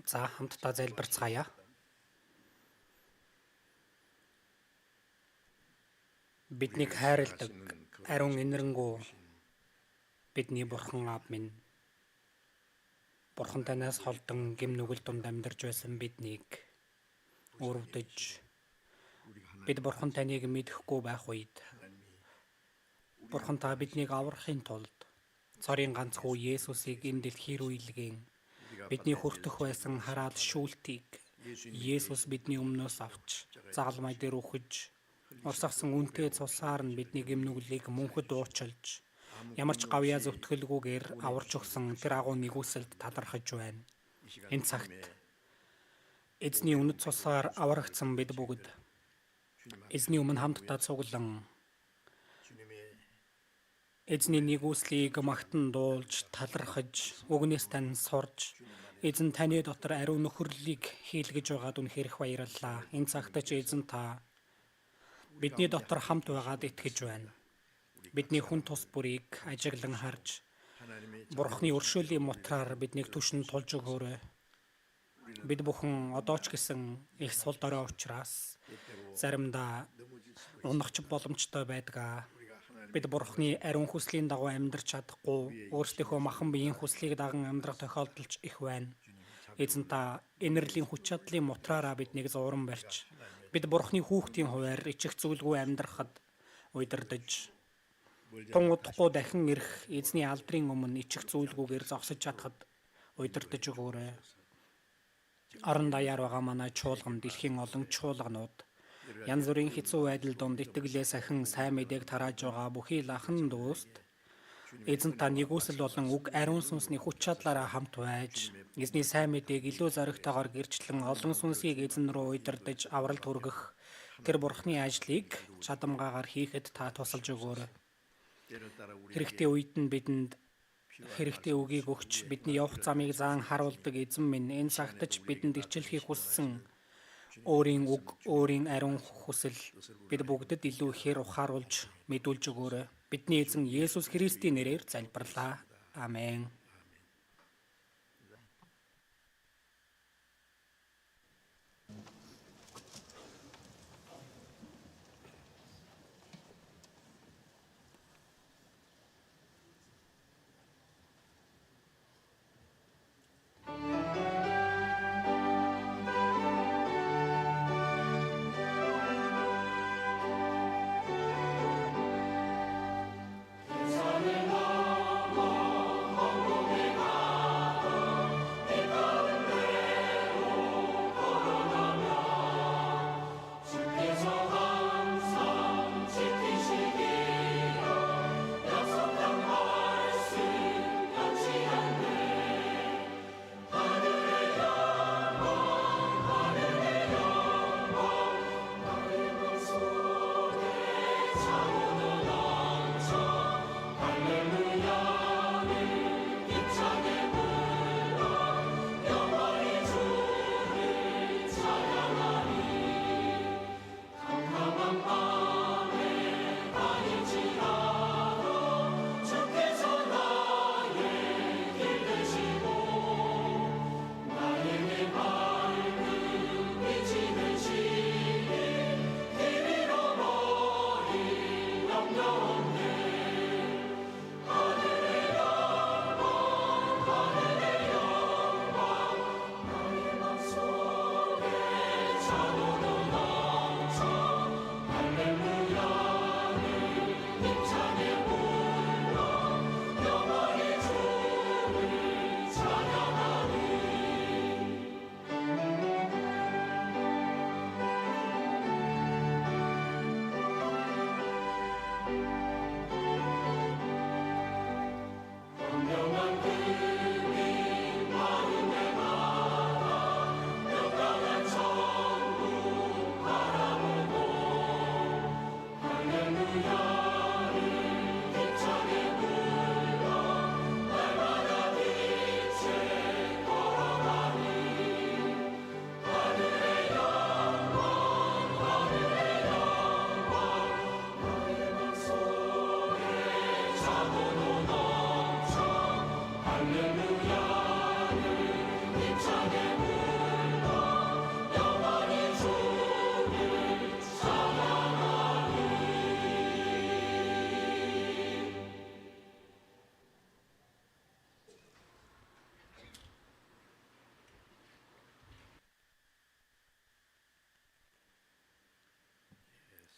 За хамтдаа залбирцгаая. Биднийг хайрладаг ариун инэрэнгүү бидний бурхан аав минь. Бурхан танаас холдон гэм нүгэл дунд амьдарч байсан биднийг өрөвдөж бид бурхан таныг мэдэхгүй байх үед бурхан та биднийг аврахын тулд цорын ганц хүү Есүсийг энэ дэлхий рүү илгээн бидний хүртэх байсан хараал шүүлтийг Есүс бидний өмнөөс авч загалмай дээр үхэж урсгасан үнэтэй цусаар нь бидний гэмнүглийг мөнхөд уучлж ямар ч гавьяа зөвтгөлгүйгээр аварч өгсөн тэр агуу нэгүсэлд талархаж байна. Энэ цагт эзний үнэт цусаар аврагдсан бид бүгд эзний өмнө хамтдаа цуглан эзний нэгүслийг магтан дуулж талархаж өгнөөс тань сурж эзэн таны дотор ариун нөхөрлөлийг хийлгэж байгаад үнэхээр их баярлалаа. Энэ цагт ч эзэн та бидний дотор хамт байгаад итгэж байна. Бидний хүн тус бүрийг ажиглан харж Бурхны өршөөлийн мутраар биднийг түшин тулж өгөөрэй. Бид бүхэн одоо ч гэсэн их сул дорой учраас заримдаа унахч боломжтой байдаг. Бид Бурхны ариун хүслийн дагуу амьдрч чадахгүй, өөрсдийнхөө махан биеийн хүслийг даган амьдрах тохиолдолч их байна. Эзэн та инэрлийн хүч чадлын мутраараа биднийг зуран барьж, бид Бурхны хүүхдийн хуваар ичих зүйлгүй амьдрахад удирдах, тун удахгүй дахин ирэх эзний алдрын өмнө ичих зүйлгүйгээр зогсож чадхад удирдах өгөөрэй. Орон даяар байгаа манай чуулган дэлхийн олон чуулганууд янз бүрийн хэцүү байдал донд итгэлээ сахин сайн мэдээг тарааж байгаа бүхий лахан дүүст эзэн та нэгүсэл болон үг ариун сүнсний хүч чадлаараа хамт байж эзний сайн мэдээг илүү зоригтойгоор гэрчлэн олон сүнсийг эзэн рүү удирдах авралт хүргэх тэр бурхны ажлыг чадамгаагаар хийхэд та тусалж өгөөрэй. Хэрэгтэй үед нь бидэнд хэрэгтэй үгийг өгч бидний явах замыг заан харуулдаг эзэн минь энэ цагт ч бидэнд ичлэхийг хүссэн өөрийн үг, өөрийн ариун хүсэл бид бүгдэд илүү ихээр ухааруулж мэдүүлж өгөөрэй. Бидний эзэн Есүс Христийн нэрээр залбирлаа. Амен.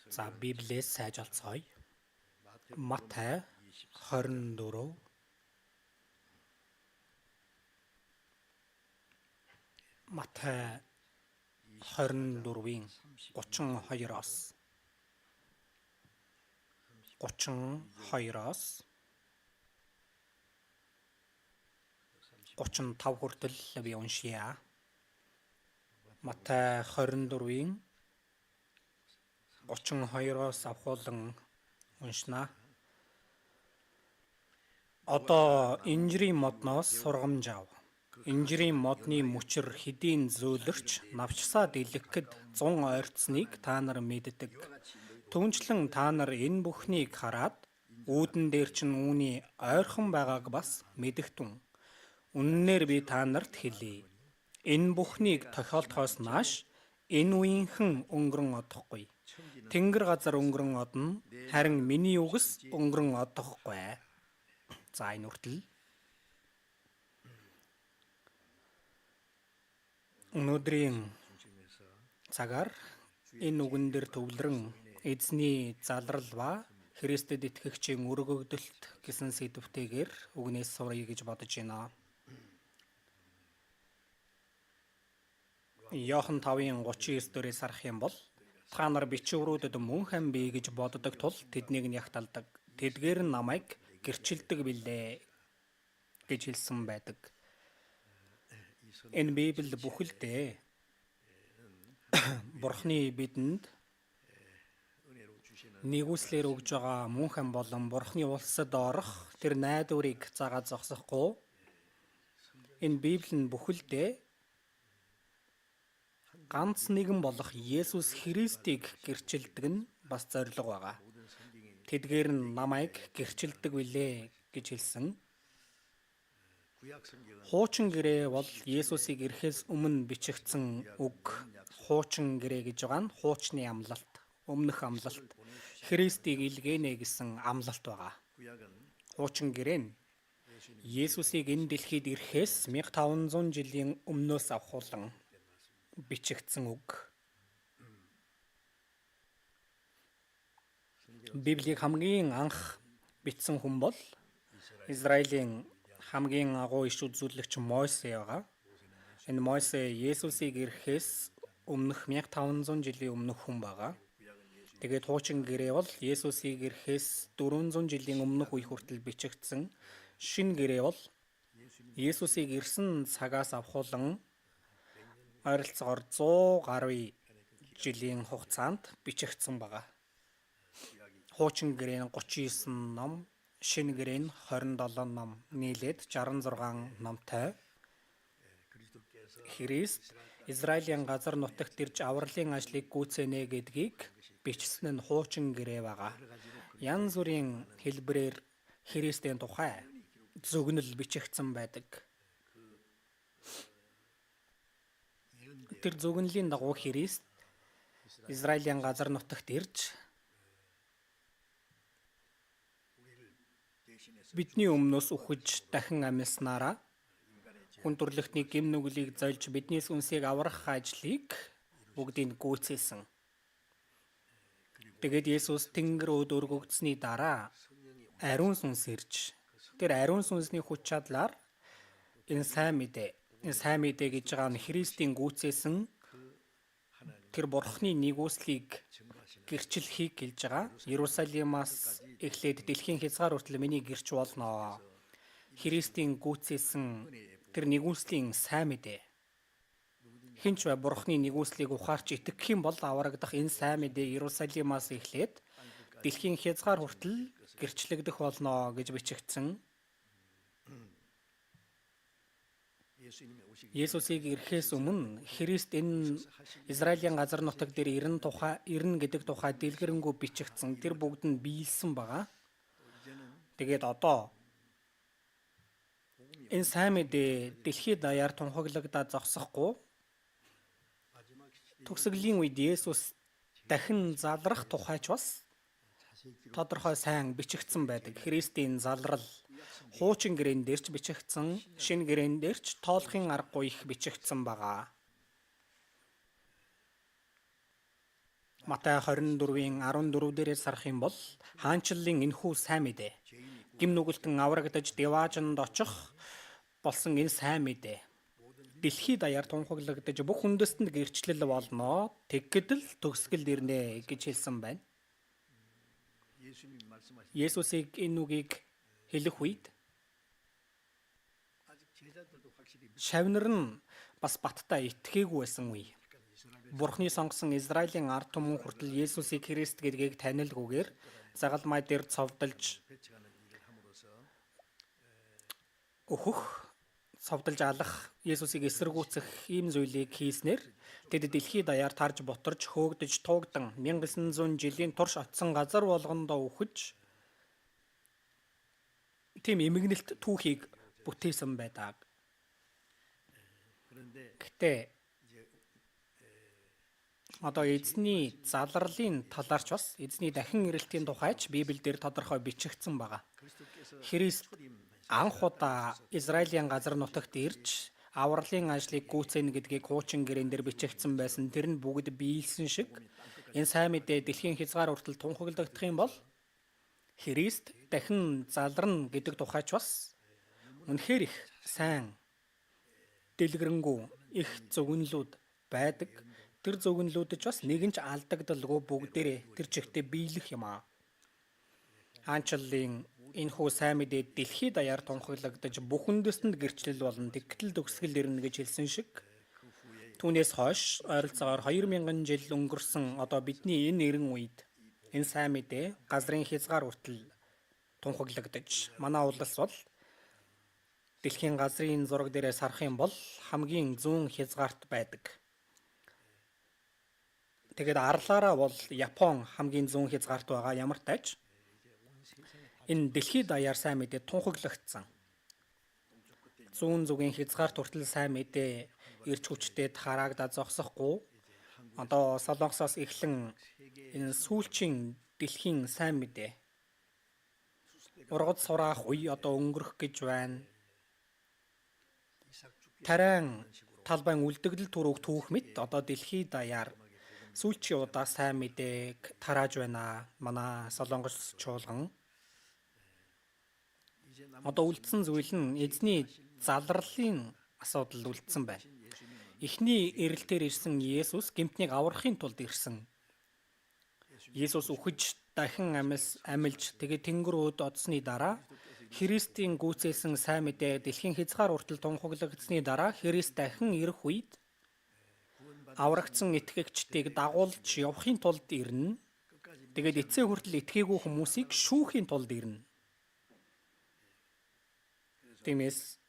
За Библиэс сайж олцгоё. Матай 24 Матай 24-ийн 32-оос 35 хүртэл би уншия. Матай 24-ийн 32-оос авахуулан уншнаа. Одоо инжирийн модноос сургамж ав. Инжирийн модны мөчөр хэдийн зөөлөрч навчсаад илгэхэд 100 ойрцныг та нар мэддэг. Түүнчлэн та нар энэ бүхнийг хараад үүдэн дээр чинь үүний ойрхон байгааг бас мэдэгтэн. Үнэнээр би та нарт хэлье. Энэ бүхнийг тохиолдохоос нааш энэ үеийнхэн өнгөрөн одохгүй. Тэнгэр газар өнгөрөн одно, харин миний үгс өнгөрөн одохгүй. За энэ үртэл өнөөдрийн цагаар энэ үгэн дээр төвлөрөн эзний залрал ба Христэд итгэгчийн өргөгдөлт гэсэн сэдвтэйгээр үгнээс суръя гэж бодож байна. Иохан 5:39 дээрээс харах юм бол та нар бичвэрүүдэд мөнхэн бий гэж боддог тул тэднийг нь ягталдаг. Тэдгээр нь намайг гэрчилдэг билээ гэж хэлсэн байдаг. Энэ Библи бүхэлдээ Бурхны бидэнд нэгүслэр өгж байгаа мөнхэн болон Бурхны улсад орох тэр найдварыг загаад зогсохгүй. Энэ Библи нь бүхэлдээ ганц нэгэн болох Есүс Христийг гэрчилдэг нь бас зорилго байгаа. Тэдгээр нь намайг гэрчилдэг билээ гэж хэлсэн. Хуучин гэрээ бол Есүсийг ирэхээс өмнө бичигдсэн үг. Хуучин гэрээ гэж байгаа нь хуучны амлалт, өмнөх амлалт, Христийг илгээнэ гэсэн амлалт байгаа. Хуучин гэрээ нь Есүсийг энэ дэлхийд ирэхээс 1500 жилийн өмнөөс авахуулан бичигдсэн үг. Библийг хамгийн анх бичсэн хүн бол Израилийн хамгийн агуу иш үзүүлэгч Мойсе байгаа. Энэ Мойсе Есүсийг ирэхээс өмнөх 1500 жилийн өмнөх хүн байгаа. Тэгээд хуучин гэрээ бол Есүсийг ирэхээс 400 жилийн өмнөх үе хүртэл бичигдсэн. Шинэ гэрээ бол Есүсийг ирсэн цагаас авахуулан ойролцоогоор 100 гаруй жилийн хугацаанд бичигдсэн байгаа. Хуучин гэрээ нь 39 ном, шинэ гэрээ нь 27 ном, нийлээд 66 номтой. Христ Израилийн газар нутагт ирж авралын ажлыг гүйцэнэ гэдгийг бичсэн нь хуучин гэрээ байгаа. Янз бүрийн хэлбэрээр Христийн тухай зөгнөл бичигдсэн байдаг. Тэр зөгнөлийн дагуу Христ Израилийн газар нутагт ирж бидний өмнөөс үхэж дахин амьснараа хүн төрлөختний гэм нүглийг зольж биднээс үнсийг аврах ажлыг бүгдийг гүйцээсэн. Тэгээд Есүс Тэнгэр өд өргөгдсөний дараа ариун сүнс ирж тэр ариун сүнсний хүч чадлаар энэ сайн мэдээ гэж байгаа нь Христийн гүйцээсэн тэр Бурхны нэгүслийг гэрчлэхийг хэлж байгаа. Иерусалимаас эхлээд дэлхийн хязгаар хүртэл миний гэрч болно. Христийн гүйцээсэн тэр нэгүслийн сайн мэдээ. Хинч бай Бурхны нэгүслийг ухаарч итгэх юм бол аврагдах энэ сайн мэдээ Иерусалимаас эхлээд дэлхийн хязгаар хүртэл гэрчлэгдэх болно гэж бичигдсэн. Есүсийг ирэхээс өмнө Христ энэ Израилийн газар нутаг дээр ирнэ гэдэг тухай дэлгэрэнгүй бичигдсэн. Тэр бүгд нь биелсэн байгаа. Тэгээд одоо энэ сайн мэдээ дэлхийд даяар тунхаглагдаад зогсохгүй. Төгсгөлийн үед Есүс дахин залрах тухайч бас тодорхой сайн бичигдсэн байдаг. Христийн залрал хуучин гэрээн дээрч бичигдсэн, шинэ гэрээн дээрч тоолохын аргагүй их бичигдсэн байгаа. Матай 24-ийн 14 дээрээс харах юм бол хаанчлалын энэхүү сайн мэдээ гим нүгэлтэн аврагдаж деваажинд очих болсон энэ сайн мэдээ дэлхийд даяар тунхаглагдаж бүх үндэстэнд гэрчлэл болно. Тэгэхэд л төгсгөл ирнэ гэж хэлсэн байна. Есүсийг энэ үгийг хэлэх үед шавнар нь бас баттай итгээгүй байсан үе. Бурхны сонгосон Израилийн ард түмэн хүртэл Есүсийг Христ гэдгийг танилгүйгээр загалмай дээр цовдолж цовдолж алах, Есүсийг эсэргүүцэх ийм зүйлийг хийснээр тэд дэлхийд даяар тарж бутарж хөөгдөж туугдан 1900 жилийн турш очсон газар болгондоо үхэж тийм эмгэнэлт түүхийг бүтээсэн байдаг. Гэтэ одоо эзний залралын талаарч бас эзний дахин ирэлтийн тухайч Библиэлд тодорхой бичигдсэн байгаа. Христ анх удаа Израилийн газар нутагт ирж авралын ажлыг гүйцэнэ гэдгийг хуучин гэрэн дээр бичигдсэн байсан. Тэр нь бүгд биелсэн шиг энэ сайн мэдээ дэлхийн хязгаар хүртэл тунхаглагдах юм бол Христ дахин залрна гэдэг тухайч бас үнэхээр их сайн дэлгэрэнгүй их зөвгөнлүүд байдаг. Тэр зөвгөнлүүдэж бас нэгэн ч алдагдaltaгүй бүгдээрээ тэр чигтээ биелэх юм аа. Хаанчлалын энэхүү сайн мэдээ дэлхийд даяар тунхаглагдаж бүх үндэстэнд гэрчлэл болно. Тэгтэл төгсгөл ирнэ гэж хэлсэн шиг түүнээс хойш ойролцоогоор 2000 жил өнгөрсөн одоо бидний энэ эрен үед энэ сайн мэдээ газрын хязгаар хүртэл тунхаглагдаж манай улс бол дэлхийн газрын зураг дээрээс харах юм бол хамгийн зүүн хязгаарт байдаг. Тэгээд арлаараа бол Япон хамгийн зүүн хязгаарт байгаа ямар тач энэ дэлхийд даяар сайн мэдээ тунхаглагдсан. Зүүн зүгийн хязгаарт хүртэл сайн мэдээ ирж хүчтэй хараагдаад зогсохгүй. Одоо Солонгосоос эхлэн энэ сүүлчийн дэлхийн сайн мэдээ ургад сураах үе одоо өнгөрөх гэж байна. Тарайн талбайн үлдэгдэл түрүүг түүх мэт одоо дэлхийд даяар сүүлчийн удаа сайн мэдээг тарааж байна. Манай Солонгос чуулган одоо үлдсэн зүйл нь эзний залралын асуудал үлдсэн байна. Эхний ирэлтээр ирсэн Есүс гэмтнийг аврахын тулд ирсэн. Есүс үхэж дахин амилж тэгээд тэнгэр өөд одсны дараа Христийн гүйцээсэн сайн мэдээ дэлхийн хязгаар хүртэл тунхаглагдсны дараа Христ дахин ирэх үед аврагдсан итгэгчдийг дагуулж явахын тулд ирнэ. Тэгээд эцсээ хүртэл итгээгүй хүмүүсийг шүүхийн тулд ирнэ. Тиймээс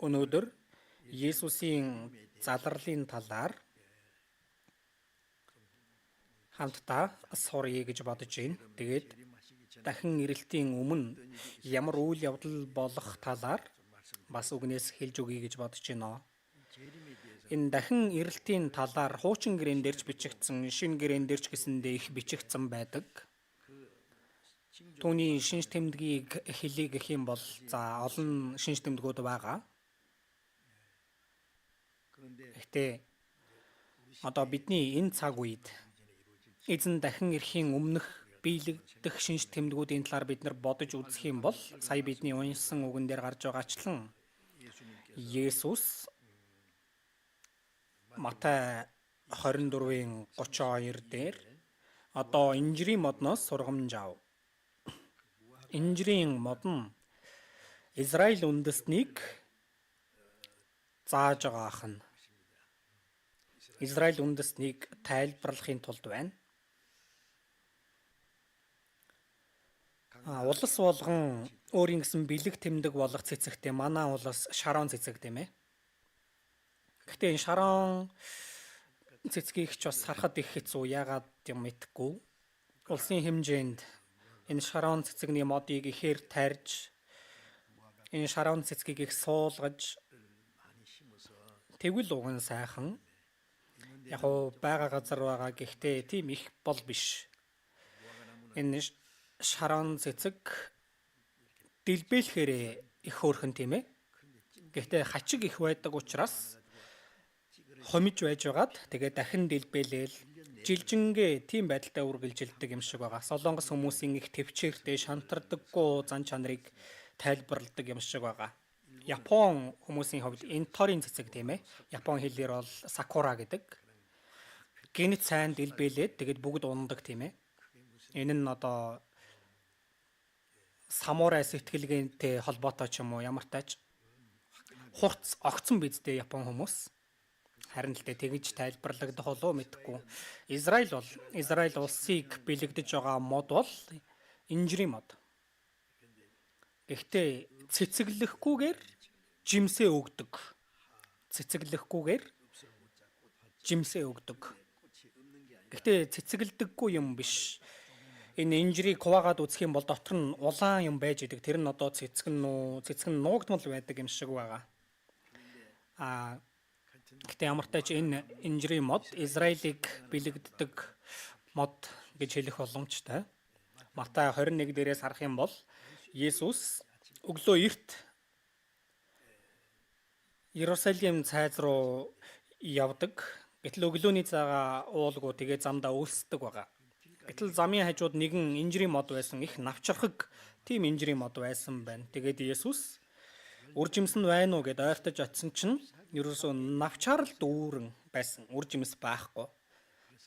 өнөөдөр Есүсийн залралын талаар хамтдаа суръя гэж бодож байна. Тэгээд дахин ирэлтийн өмнө ямар үйл явдал болох талаар бас үгнээс хэлж өгье гэж бодож байна. Энэ дахин ирэлтийн талаар хуучин гэрэн дээрч бичигдсэн, шинэ гэрэн дээрч гэсэндээ их бичигдсэн байдаг. Түүний шинж тэмдгийг хэлье гэх юм бол олон шинж тэмдгүүд байгаа. Гэхдээ одоо бидний энэ цаг үед эзэн дахин ирэхийн өмнөх биелэгдэх шинж тэмдгүүдийн талаар бид нар бодож үзэх юм бол сая бидний уншсан үгэн дээр гарч байгаачлан Есүс Матай 24-ийн 32 дээр одоо инжирийн модноос сургамж ав. Инжирийн мод нь Израиль үндэстнийг зааж байгаах нь Израиль үндэстнийг тайлбарлахын тулд байна. Улс болгон өөрийн гэсэн бэлэг тэмдэг болох цэцэгтэй манай улс Шарон цэцэг тийм ээ. Гэхдээ энэ Шарон цэцгийг ч бас харахад их хэцүү яагаад юм мэдэхгүй. Улсын хэмжээнд энэ Шарон цэцэгний модыг ихээр тарьж энэ Шарон цэцгийг их суулгаж тэгвэл уган сайхан яг байгаа газар байгаа гэхдээ тийм их бол биш. Энэ Шарон цэцэг дэлбэлэхээр их хөөрхөн тийм ээ. Гэхдээ хачиг их байдаг учраас хомж байж байгаад тэгээ дахин дэлбэлээл жилжингээ тийм байдалтай үргэлжилдэг юм шиг байгаа. Солонгос хүмүүсийн их төвчээртэй шантардаггүй зан чанарыг тайлбарладаг юм шиг байгаа. Япон хүмүүсийн хувьд энторийн цэцэг тийм ээ. Япон хэлээр бол сакура гэдэг. Гинт сайн дэлбэлээд тэгээд бүгд ундаг тийм ээ. Энэ нь одоо самурай сэтгэлгээтэй холбоотой ч юм уу ямар тач хурц огцон бидтэй Япон хүмүүс. Харин л тэгж тайлбарлагдах болов мэдгүй. Израиль улсыг бэлэгдэж байгаа мод бол инжирийн мод. Гэхдээ цэцэглэхгүйгээр жимсээ өгдөг. Цэцэглэхгүйгээр жимсээ өгдөг. Гэхдээ цэцэглдэггүй юм биш. Энэ инжирийг хуваагаад үзэх юм бол дотор нь улаан юм байж идэг. Тэр нь одоо цэцгэн нуугдмал байдаг юм шиг байгаа. Гэхдээ ямар ч тач энэ инжирийн мод Израилийг бэлэгддэг мод гэж хэлэх боломжтой. Матай 21 дээрээс харах юм бол Есүс өглөө эрт Иерусалим цайз руу явдаг. Гэтэл өглөөний цагаа уулгүй тэгээ замдаа өлсдөг байгаа. Гэтэл замын хажууд нэгэн инжирийн мод байсан, их навчрахаг тийм инжирийн мод байсан байна. Тэгээд Есүс үржимс нь байна уу гэд ойртож очисон чинь ерөөсөө навчаар л дүүрэн байсан. Үржимс байхгүй.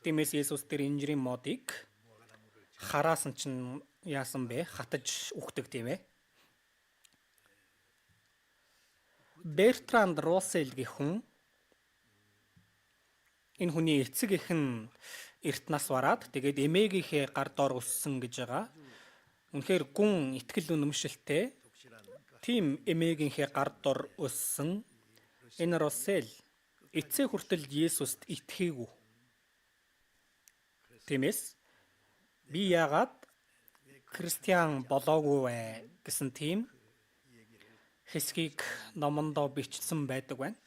Тиймээс Есүс тэр инжирийн модыг хараасан чинь яасан бэ? Хатаж үхдэг тийм ээ. Бертранд Руссел гэх хүн энэ хүний эцэг эх нь эрт нас бараад тэгээд эмээгийнхээ гар дор өссөн гэж байгаа. Үнэхээр гүн итгэл үнэмшилтэй тийм эмээгийнхээ гар дор өссөн энэ Руссел эцсээ хүртэл Есүст итгээгүү. Тиймээс би яагаад христиан болоогүй вэ гэсэн тийм хэсгийг номондоо бичсэн байдаг байна.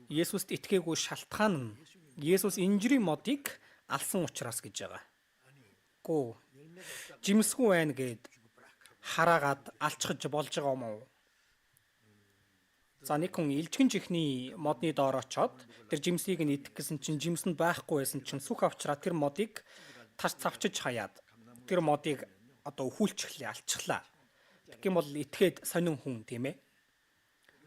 Есүст итгээгүй шалтгаан нь Есүс инжирийн модыг алсан учраас гэж байгаа. Гүү. Жимсгүй байна гэд хараагаад алчхаж болж байгаа юм уу? За нэг хүн илжгэн чихний модны доор очоод тэр жимсийг нь идэх гэсэн чинь жимс нь байхгүй байсан чинь сүх авчраа тэр модыг тас цавчиж хаяад тэр модыг одоо өхүүлчихлээ, алчглаа. Тэгэх юм бол итгээд сонин хүн тийм ээ.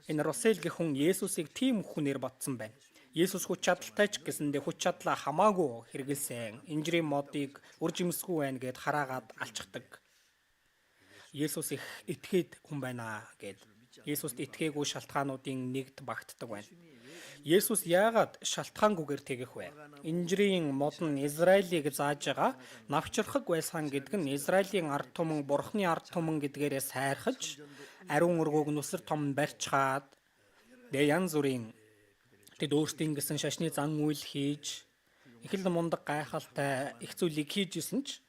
Энэ Руссел гэх хүн Есүсийг тийм хүнээр бодсон байна. Есүс хүч чадалтай ч гэсэндээ хүч чадлаа хамаагүй хэрэгэлсэн. Инжирийн модыг үржимсгүй байна гэд хараагаад алчдаг. Есүс их итгээд хүн байна гэд Есүст итгээгүй шалтгаануудын нэгд багтдаг байна. Есүс яагаад шалтгаангүйгээр тэгэх вэ? Инжирийн мод нь Израилийг зааж байгаа навчрахаг байсан гэдэг нь Израилийн ард түмэн Бурхны ард түмэн гэдгээрээ сайрхаж ариун өргөөг нүсэр том барьчгаад янз бүрийн тэд өөрсдийн гэсэн шашны зан үйл хийж их л мундаг гайхалтай их зүйлийг хийж исэн ч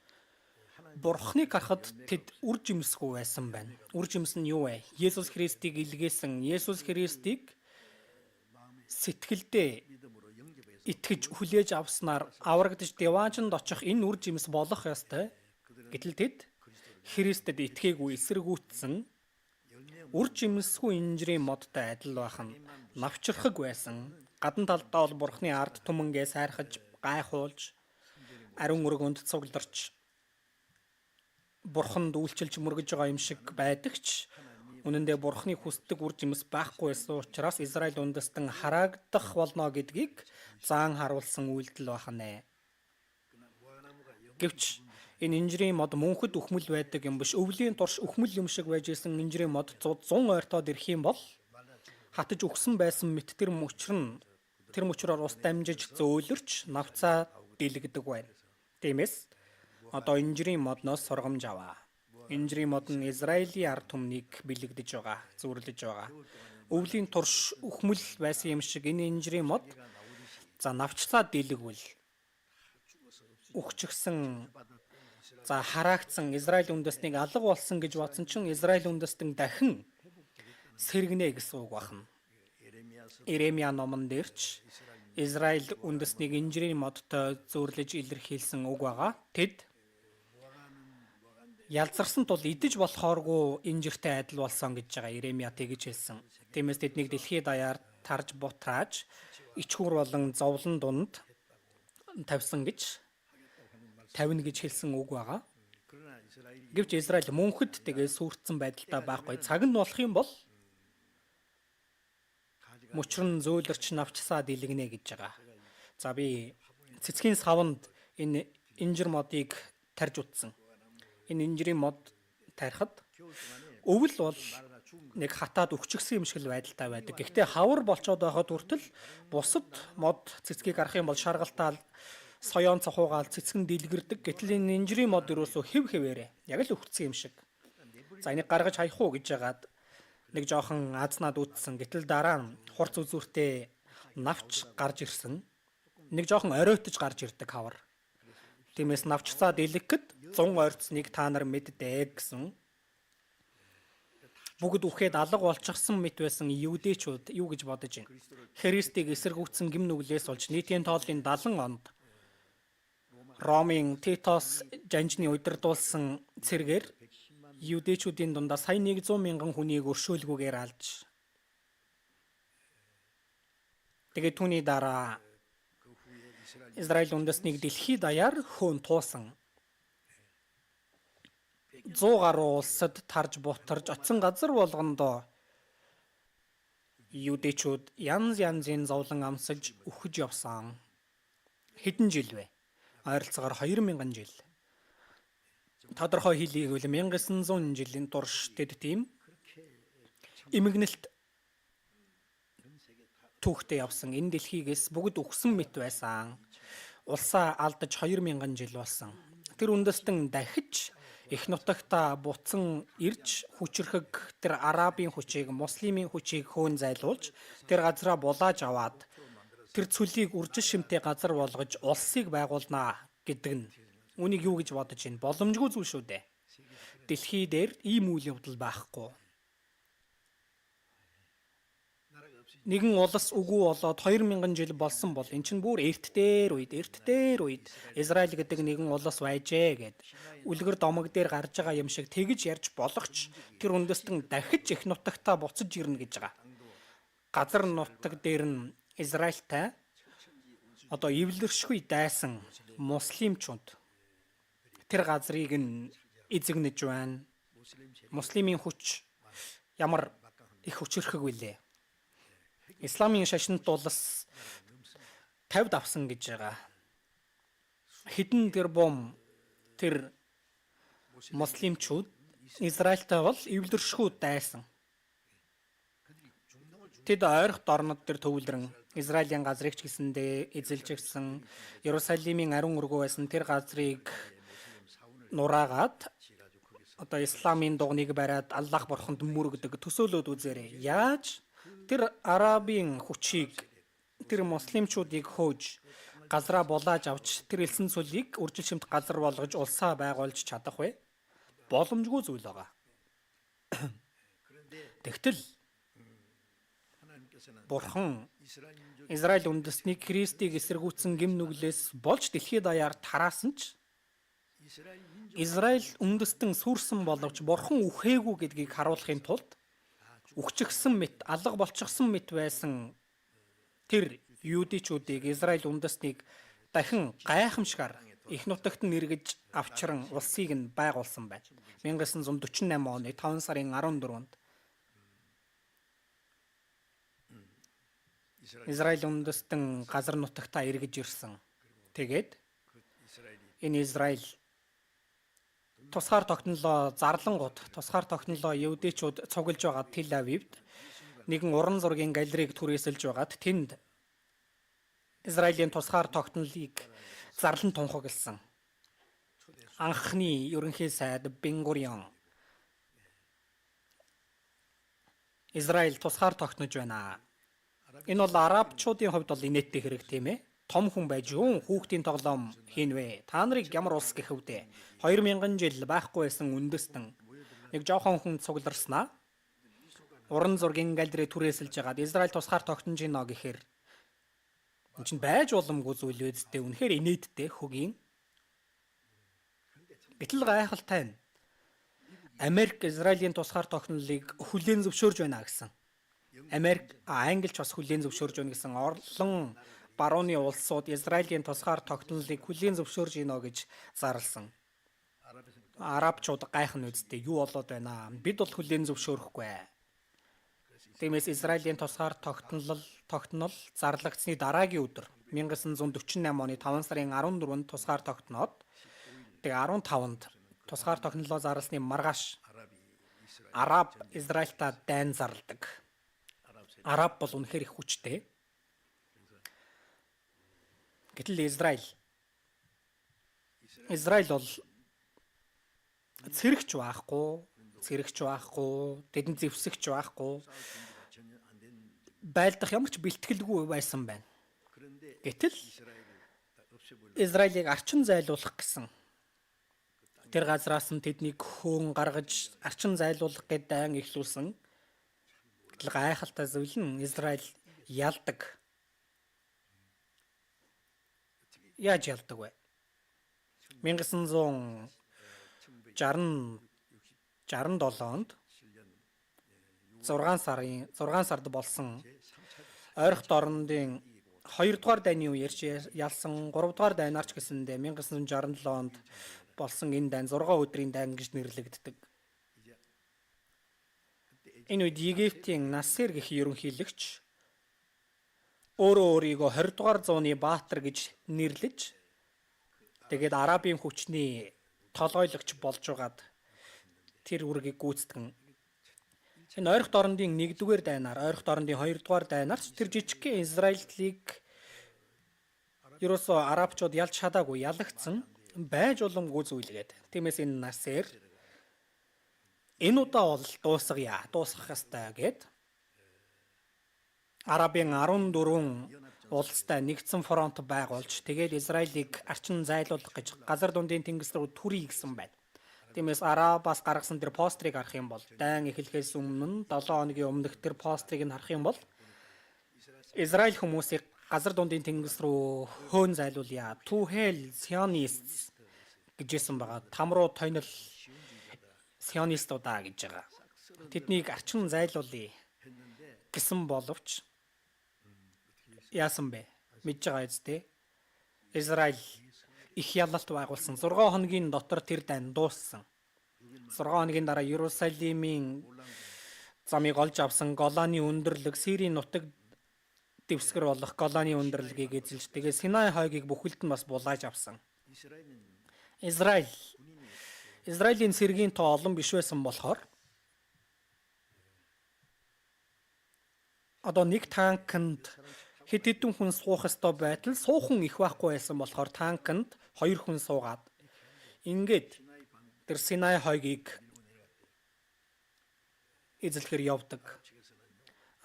Бурхныг харахад тэд үр жимсгүй байсан байна. Үр жимс нь юу вэ? Есүс Христийг илгээсэн Есүс Христийг сэтгэлдээ итгэж хүлээж авснаар аврагдж деваажинд очих энэ үр жимс болох ёстой. Гэтэл тэд Христэд итгээгүй эсэргүүцсэн үр жимсгүй инжирийн модтой адил байх нь навчрахаг байсан. Гадна талдаа бол Бурхны ард түмэнгээ сайрхаж гайхуулж ариун өргөнд цугларч Бурханд үйлчилж мөргөж байгаа юм шиг байдаг ч үнэн дээр Бурхны хүсдэг үр жимс байхгүй байсан учраас Израиль үндэстэн хараагдах болно гэдгийг заан харуулсан үйлдэл байна. Гэвч энэ инжирийн мод мөнхөд өхмөл байдаг юм биш. Өвлийн турш өхмөл юм шиг байж исэн инжирийн мод 100 ойртоод ирэх юм бол хатаж өгсөн байсан мэт тэр мөчрөөр ус дамжиж зөөлөрч навцаа дэлгдэг байна. Тиймээс одоо инжирийн модноос сургамж аваа. Инжирийн мод нь Израилийн ард түмнийг бэлэгдэж байгаа, зүрлэж байгаа. Өвлийн турш өхмөл байсан юм шиг энэ инжирийн мод за навчлаа дэлгвэл өгчгсөн за хараагдсан Израиль үндэстнийг алга болсон гэж бодсон чинь Израиль үндэстэн дахин сэргэнэ гэсэн үг байна. Иремья номон дээрч Израиль үндэстнийг инжирийн модтой зөөрлөж илэрхийлсэн үг байгаа. Тэд ялзарсан тул идэж болохооргүй инжиртэй адил болсон гэж байгаа Иремья тэгж хэлсэн. Тиймээс тэднийг дэлхийд даяар тарж бутрааж ичхүр болон зовлон дунд тавьсан гэж тавина гэж хэлсэн үг байгаа. Гэвч Израиль мөнхөд тэгээ сүрдсэн байдалтай байхгүй. Цаг нь болох юм бол мөчрөн зөөлөрч навчсаа дэлгэнэ гэж байгаа. За би цэцгийн савнд энэ инжир модыг тарьж утсан. Энэ инжирийн мод тарихад өвөл бол нэг хатаад өгчгсөн юм шиг л байдалтай байдаг. Гэхдээ хавар болцоод байхад хүртэл бусад мод цэцгийг гарах юм бол шаргалтаал соёон цохуугаал цэцгэн дэлгэрдэг. Гэтэл энэ инжирийн мод юусоо хэв хэвээрээ яг л өгцсөн юм шиг. За энийг гаргаж хаях уу гэж яагаад нэг жоохон азнаад үтсэн. Гэтэл дараа нь хурц үзүүртэй навч гарч ирсэн. Нэг жоохон оройтож гарч ирдэг хавар. Тиймээс навчцаа дэлгэхэд 100 ойрцныг та нар мэддэг гэсэн. Бүгд үхээд алга болчихсон мэт байсан евдээчүүд юу гэж бодож байна? Христийг эсэргүүцсэн гим нүглээс болж нийтийн тооллын 70 онд Ромын Титос жанжны удирдуулсан цэргээр евдээчүүдийн дундаа сая 100 мянган хүнийг өршөөлгүйгээр алж. Тэгээд түүний дараа Израиль үндэснийг дэлхийд даяар хөөн туусан. 100 гаруй улсад тарж бутарж оцсон газар болгондоо юудэчүүд янзын зовлон амсаж үхэж явсан. Хэдэн жил вэ? Ойролцоогоор 2000 жил. Тодорхой хэлийг үл 1900 жилийн турш тэд тийм эмгэнэлт түүхтэй явсан. Энэ дэлхийгээс бүгд үхсэн мэт байсан. Улсаа алдаж 2000 жил болсон. Тэр үндэстэн дахиж их нутагта буцан ирж хүчрхэг тэр арабын хүчийг, муслимын хүчийг хөөн зайлуулж тэр газраа булааж аваад тэр цөлийг үржил шимтэй газар болгож улсыг байгуулнаа гэдэг нь үнийг юу гэж бодож байна? Боломжгүй зүйл шүү дээ. Дэлхий дээр ийм үйл явдал байхгүй. Нэгэн улс үгүй болоод 2000 жил болсон бол эн чинь бүр эрт дээр үед Израиль гэдэг нэгэн улс байжээ гэд үлгэр домог дээр гарч байгаа юм шиг тэгж ярьж болохч тэр үндэстэн дахиж их нутагтаа буцаж ирнэ гэж байгаа. Газар нутаг дээр нь Израильтай одоо эвлэршгүй дайсан муслимчууд тэр газрыг нь эзэгнэж байна. Муслимын хүч ямар их хүчрхэг вүлээ. Исламын шашинт улс 50 давсан гэж байгаа. Хэдэн тэрбум тэр муслимчууд Израильтай бол эвлэршгүй дайсан. Тэд ойрхон орнод төр төвлөрөн Израилийн газрыг ч гэсэндээ эзэлж гисэн Иерусалимын ариун өргөө байсан тэр газрыг нураагаад одоо исламын дугныг бариад Аллах бурханд мөрөгдөг төсөөлөд үзээрэй. Яаж тэр арабын хүчийг тэр муслимчуудыг хөөж газраа булааж авч тэр элсэн цөлийг үржил шимт газар болгож улсаа байгуулж чадах вэ? Боломжгүй зүйл байгаа. Тэгтэл Бурхан Израиль үндэстнийг Христийг эсэргүүцсэн гим нүглээс болж дэлхийд даяар тараасан ч Израиль үндэстэн сүрсэн боловч Бурхан үхээгүй гэдгийг харуулахын тулд үхчихсэн мэт, алга болчихсон мэт байсан тэр юудичүүдийг Израиль үндэстнийг дахин гайхамшигар их нутагт нь эргэж авчран улсыг нь байгуулсан байна. 1948 оны 5 сарын 14-нд Израиль үндэстэн газар нутагтаа эргэж ирсэн. Тэгээд энэ Израиль тусгаар тогтнолоо зарлангууд, тусгаар тогтнолоо евдээчүүд цуглаж байгаа Тел Авивд нэгэн уран зургийн галерейг түрээсэлж байгаад тэнд Израилийн тусгаар тогтнолыг зарлан тунхагласан. Анхны ерөнхий сайд Бен Гурион Израиль тусгаар тогтнож байна. Энэ бол арабчуудын хувьд бол инээдтэй хэрэг тийм ээ. Том хүн байж юу хүүхдийн тоглоом хийнвэ? Та нарыг ямар улс гэх вдэ? 2000 жил байхгүй байсан үндэстэн нэг жоохон хүн цугларснаа уран зургийн галерей түрээсэлж байгаад Израиль тусгаар тогтнож гинэ гэхээр энэ чинь байж боломгүй зүйл үсттэй. Үнэхээр инээдтэй хөгийн. Гэтэл гайхалтай нь Америк Израилийн тусгаар тогтнолыг хүлээн зөвшөөрж байна гэсэн. Америк Англич бас хүлээн зөвшөөрж байна гэсэн олон барууны улсууд Израилийн тусгаар тогтнолыг хүлээн зөвшөөрж гинэ гэж зарласан. Арабчууд гайхна үсттэй юу болоод байна? Бид бол хүлээн зөвшөөрөхгүй. Тиймээс Израилийн тусгаар тогтнол зарлагдсны дараагийн өдөр 1948 оны 5 сарын 14-нд тусгаар тогтноод тэгээ 15-нд тусгаар тогтнолоо зарласны маргааш Араб Израильтай дайн зарладаг. Араб бол үнэхээр их хүчтэй. Гэтэл Израиль бол цэрэгч байхгүй, тэдэнд зэвсэгч байхгүй, байлдах ямар ч бэлтгэлгүй байсан байна. Гэтэл Израилийг арчин зайлуулах гэсэн тэр газраас нь тэднийг хөөн гаргаж арчин зайлуулах гэдэг дайн эхлүүлсэн. Гэтэл гайхалтай зүйл нь Израиль ялдаг. Яаж ялдаг вэ? 1967-нд 6 сард болсон ойрхон орнын 2 дугаар дайны үеэр ялсан 3 дугаар дайнаарч гэсэндээ 1967 онд болсон энэ дайн 6 өдрийн дайн гэж нэрлэгддэг. Энэ үед Египтийн Насер гэх ерөнхийлөгч өөрийгөө 20 дугаар зууны баатар гэж нэрлэж тэгээд Арабын хүчний толгойлогч болж байгаад тэр үргийг гүйцэтгэн. Энэ ойрхон орнын 1-р дайнаар, ойрхон орнын 2-р дайнаар тэр жижигхэн Израилийг ерөөсөө арабчууд ялж чадаагүй, ялагдсан байж уламгүй зүйлгээд. Тиймээс энэ Насер энэ удаа бол дуусгах ёстой гэд Арабын 14 улстай нэгдсэн фронт байгуулж тэгээд Израилийг арчин зайлуулах гэж газар дундын тэнгис рүү түрий гэсэн байна. Тиймээс Арабаас гаргасан тэр пострыг харах юм бол дайн эхлэхээс өмнө 7 хоногийн өмнөх тэр пострыг нь харах юм бол Израиль хүмүүсийг газар дундын тэнгис рүү хөөн зайлуулъя. To hell Zionists гэжсэн байгаа. Там руу тонол Сионистуудаа гэж байгаа. Тэднийг арчин зайлуулъя гэсэн боловч яасан бэ? Мэдж байгаа үстэй. Израиль их ялалт байгуулсан. 6 хоногийн дотор тэр дайн дууссан. 6 хоногийн дараа Иерусалимийн замыг олж авсан Голаны өндөрлөг, Сирийн нутаг дэвсгэр болох Голаны өндөрлөгийг эзэлж тэгээ Синай хойгийг бүхэлд нь бас булааж авсан. Израилийн цэргийн тоо олон биш байсан болохоор одоо нэг танкнд хэд хэдэн хүн суух ёстой байтал суухан их байхгүй байсан болохоор танкнд 2 хүн суугаад ингээд тэр Синай хойгийг эзлэхээр явдаг.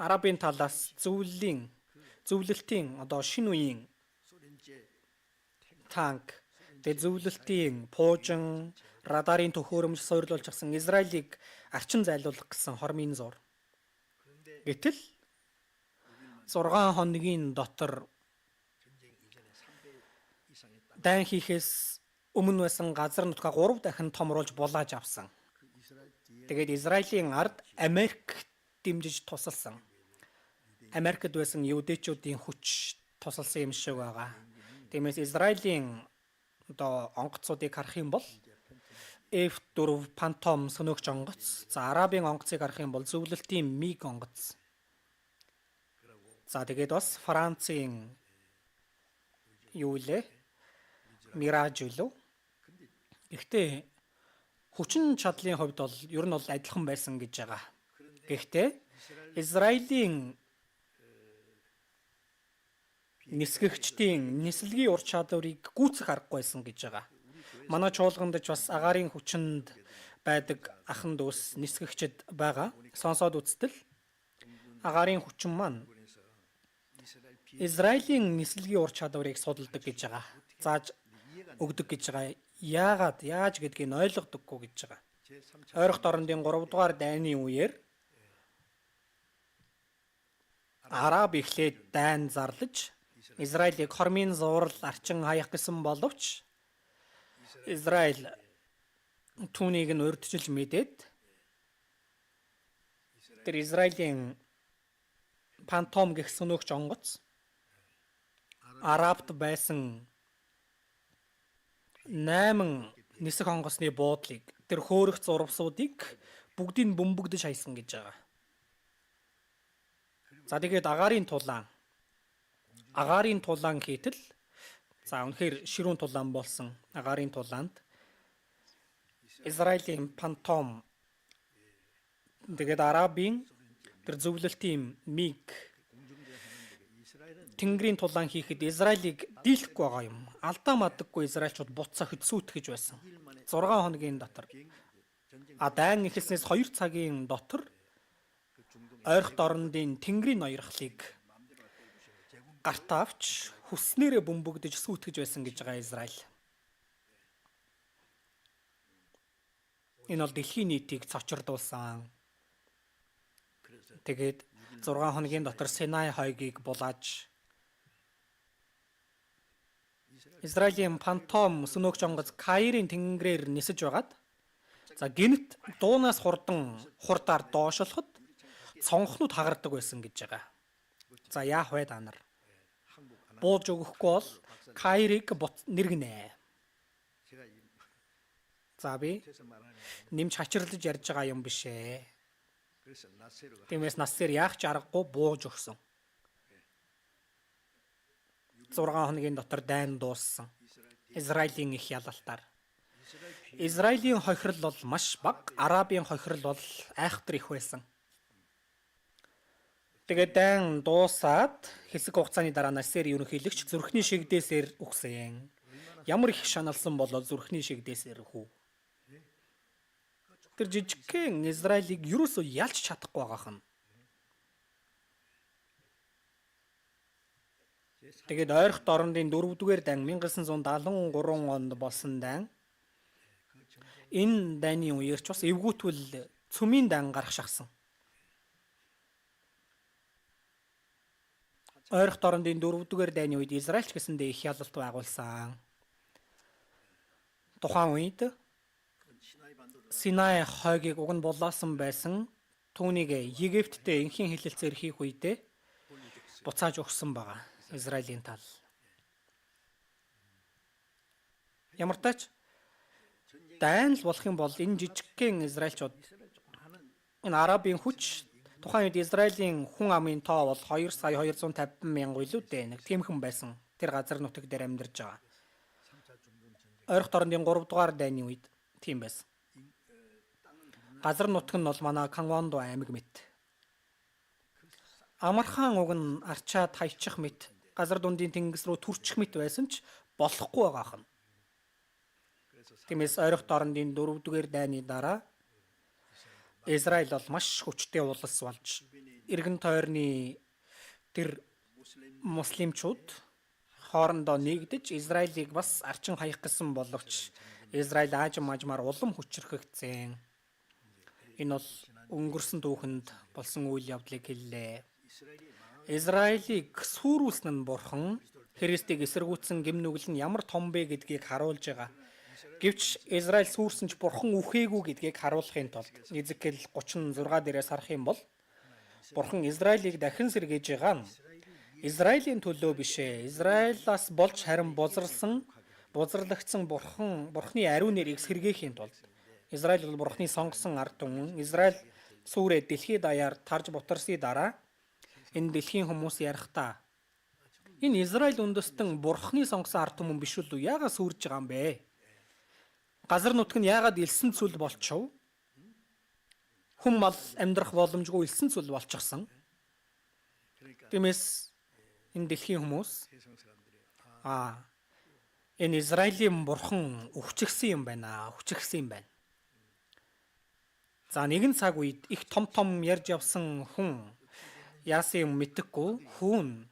Арабын талаас зөвлөлтийн одоо шинэ үеийн танк, зөвлөлтийн пуужин, радарын төхөөрөмж суйрлуулж авсан Израилийг арчин зайлуулах гэсэн хормын зур. Гэтэл 6 хоногийн дотор дайн хийхээс өмнө байсан газар нутгаа 3 дахин томруулж булааж авсан. Тэгээд Израилийн ард Америк дэмжиж тусалсан. Америкт байсан евдээчүүдийн хүч тусалсан юм шиг байгаа. Тиймээс Израилийн одоо онгоцуудыг харах юм бол F4 Phantom сөнөөгч онгоц, за Арабын онгоцыг харах юм бол зөвлөлтийн MiG онгоц. За тэгээд бас Францын Мираж үлээ. Гэхдээ хүчин чадлын хувьд бол ер нь бол адилхан байсан гэж байгаа. Гэхдээ Израилийн нисгэгчдийн нислэгийн ур чадварыг гүйцэх аргагүйсэн гэж байгаа. Манай чуулганд ч бас агаарын хүчинд байдаг ахан дүүс нисгэгчд байгаа. Сонсоод үзтэл агаарын хүчин маань Израилийн нислэгийн ур чадварыг судалдаг гэж байгаа. Зааж өгдөг гэж байгаа. Яаж гэдгийг ойлгодоггүй гэж байгаа. Ойрхон орнын 3 дугаар дайны үеэр Араб эхлээд дайн зарлаж Израилийг хормын зурал арчин хаях гэсэн боловч Израиль түүнийг нь урьдчилж мэдээд тэр Израилийн Phantom гэх сөнөөгч онгоц Арабт байсан 8 нисэх онгоцны буудлыг тэр хөөрөх зурвсуудыг бүгдийг бөмбөгдөж хайсан гэж байгаа. За тэгээд Агарын тулаан хийтэл үнэхээр ширүүн тулаан болсон Агарын тулаанд Израилийн пантом тэгээд Арабын тэр зөвлөлтийн миг Тэнгэрийн тулаан хийхэд Израилийг дийлэхгүй байгаа юм. Алдаа мадаггүй израильчууд буцаа хөдсүүтгэж байсан. 6 хоногийн дотор. Дайн эхэлснээс 2 цагийн дотор ойрхон дорндын Тэнгэрийн ноёрхлыг гарт авч хүснээрээ бөмбөгдөж сүйтгэж байсан гэж байгаа Израиль. Энэ бол дэлхийн нийтийг цочрдуулсан. Тэгээд 6 хоногийн дотор Синай хойгийг булааж Израилийн пантом сөнөөгч онгоц Каирын тэнгэрээр нисэж байгаад гинт дуунаас хурдаар доошлоход цонхнууд хагардаг байсан гэж байгаа. Яах вэ та нар? Бууж өгөхгүй бол Каирыг нэргэнэ. Би нэмж хачирлаж ярьж байгаа юм биш ээ. Тиймээс Насер яах ч аргагүй бууж өгсөн. 6 хоногийн дотор дайн дууссан. Израилийн их ялалтаар. Израилийн хохирол бол маш бага, Арабын хохирол бол айхтар их байсан. Тэгээд дайн дуусаад хэсэг хугацааны дараа Насер ерөнхийлөгч зүрхний шигдээсээр үхсэн. Ямар их шаналсан болоод зүрхний шигдээсээр хүү. Тэр жижигхэн Израилийг юусоо ялч чадахгүй байгаах нь. Тэгээд ойрхон дорндын 4-р дан 1973 онд болсон дан. Энэ дайны үеэрч бас эвгүүтвэл цөмийн дан гарах шахсан. Ойрхон дорндын 4-р дайны үед Израильч гэсэндээ их ялалт байгуулсан. Тухайн үед Синай хойгийг уг нь булаасан байсан. Түүнийг Египттэй энхийн хэлэлцээр хийх үедээ буцааж өгсөн байгаа. Израилийн тал. Ямар тач дайн л болох юм бол энэ жижигхэн израильчууд энэ Арабын хүч тухайн үед Израилийн хүн амын тоо бол 2,250,000 илүү дээ. Нэг тиймхэн байсан. Тэр газар нутаг дээр амьдарч байгаа. Ойрхон дорндын 3-р дайны үед тийм байсан. Газар нутаг нь бол манай Кангондо аймаг мэт. Амархан уг нь арчаад хайчих мэт. Газар дундын тэнгис рүү түрчих мэт байсан ч болохгүй байгаах нь. Тиймээс ойрхон дорндын 4-р дайны дараа Израиль бол маш хүчтэй улс болж эргэн тойрны тэр муслимчууд хоорондоо нэгдэж Израилийг бас арчин хаях гэсэн боловч Израиль аажмаар улам хүчрхэгдсэн. Энэ бол өнгөрсөн түүхэнд болсон үйл явдлыг хэллээ. Израилийг сүрүүлсэн нь бурхан, Христийг эсэргүүцсэн гимнүгэл нь ямар том бэ гэдгийг харуулж байгаа. Гэвч Израиль сүрсэн ч бурхан үхээгүй гэдгийг харуулахын тулд Изекэл 36 дээрээс харах юм бол бурхан Израилийг дахин сэргээж байгаа нь Израилийн төлөө биш ээ. Израилаас болж харин бузарлагдсан бурханы ариун нэрийг сэргээхийн тулд Израиль бол бурханы сонгосон ард түмэн. Израиль сүрээ дэлхийд даяар тарж бутарсны дараа энэ дэлхийн хүмүүс ярихдаа энэ Израиль үндэстэн бурханы сонгосон ард түмэн биш үү? Яагаад сүрж байгаа юм бэ? Газар нутг нь яагаад элсэн цүл болчихв? Хүн мал амьдрах боломжгүй элсэн цүл болчихсон. Тиймээс энэ дэлхийн хүмүүс энэ Израилийн бурхан өвчгсөн юм байна. Нэгэн цаг үед их том ярьж явсан хүн яасан юм мэдэхгүй хүн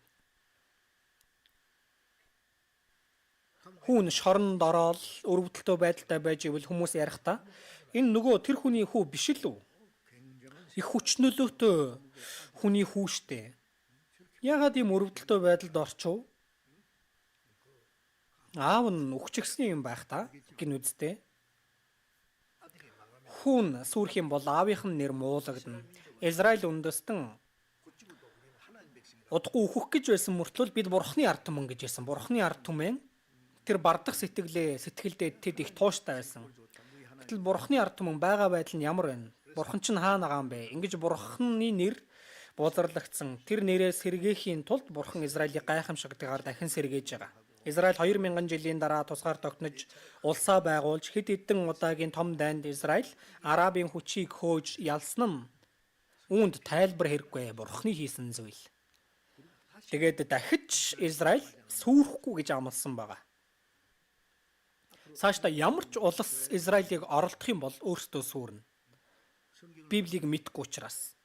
шоронд ороод өрөвдөлтөө байдалтай байж ивэл хүмүүс ярихдаа энэ нөгөө тэр хүний хүү биш л үү? Их хүч нөлөөтэй хүний хүү штэ. Яагаад ийм өрөвдөлтөө байдалд орчов? Аав нь өгчгсөн юм байх та гин үсттэй. Хүн сүрх юм бол аавынх нь нэр муулагдана. Израиль үндэстэн удахгүй өөхөх гэж байсан мөртлөө бид бурхны ард түмэн гэж байсан. Бурхны ард түмэн тэр бардах сэтгэлдээ тэд их тууштай байсан. Гэтэл бурхны ард түмэн байгаа байдал нь ямар байна? Бурхан чинь хаана байгаа юм бэ? Ингэж бурхны нэр буулгарлагдсан. Тэр нэрээ сэргээхийн тулд бурхан Израилийг гайхамшигтайгаар дахин сэргээж байгаа. Израиль 2000 жилийн дараа тусгаар тогтнож улсаа байгуулж хэд хэдэн удаагийн том дайнд Израиль Арабын хүчийг хөөж ялсан нь үүнд тайлбар хэрэггүй бурхны хийсэн зүйл. Тэгээд дахиж Израиль сүрхгүй гэж амласан байгаа. Цаашдаа ямар ч улс Израилийг оролдох юм бол өөртөө сүрнэ. Библийг мэдгүй учраас.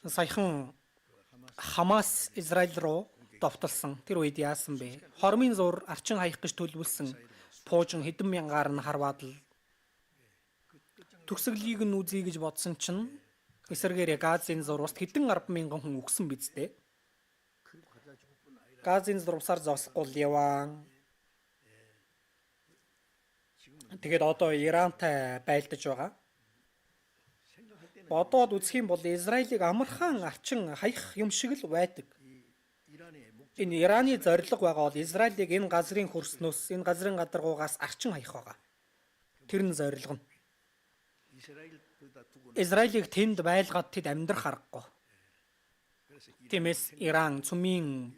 Саяхан Хамас Израиль руу довтолсон. Тэр үед яасан бэ? Хормын зур арчин хаях гэж төлөвлөсөн пуужин хэдэн мянгаар нь харваад л төгсгөлийг нь үзье гэж бодсон чинь эсэргээрээ Газын зурваст хэдэн 10,000 хүн өгсөн биз дээ. Газын зурвасаар зогсохгүй яваа. Тэгээд одоо Ирантай байлдаж байгаа. Бодоод үзэх юм бол Израилийг амархан арчин хаях юм шиг л байдаг. Энэ Ираны зорилго байгаа бол Израилийг энэ газрын хөрснөөс, энэ газрын гадаргуугаас арчин хаях байгаа. Тэр нь зорилго нь. Израилийг тэнд байлгаад тэд амьдрах аргагүй. Тиймээс Иран цөмийн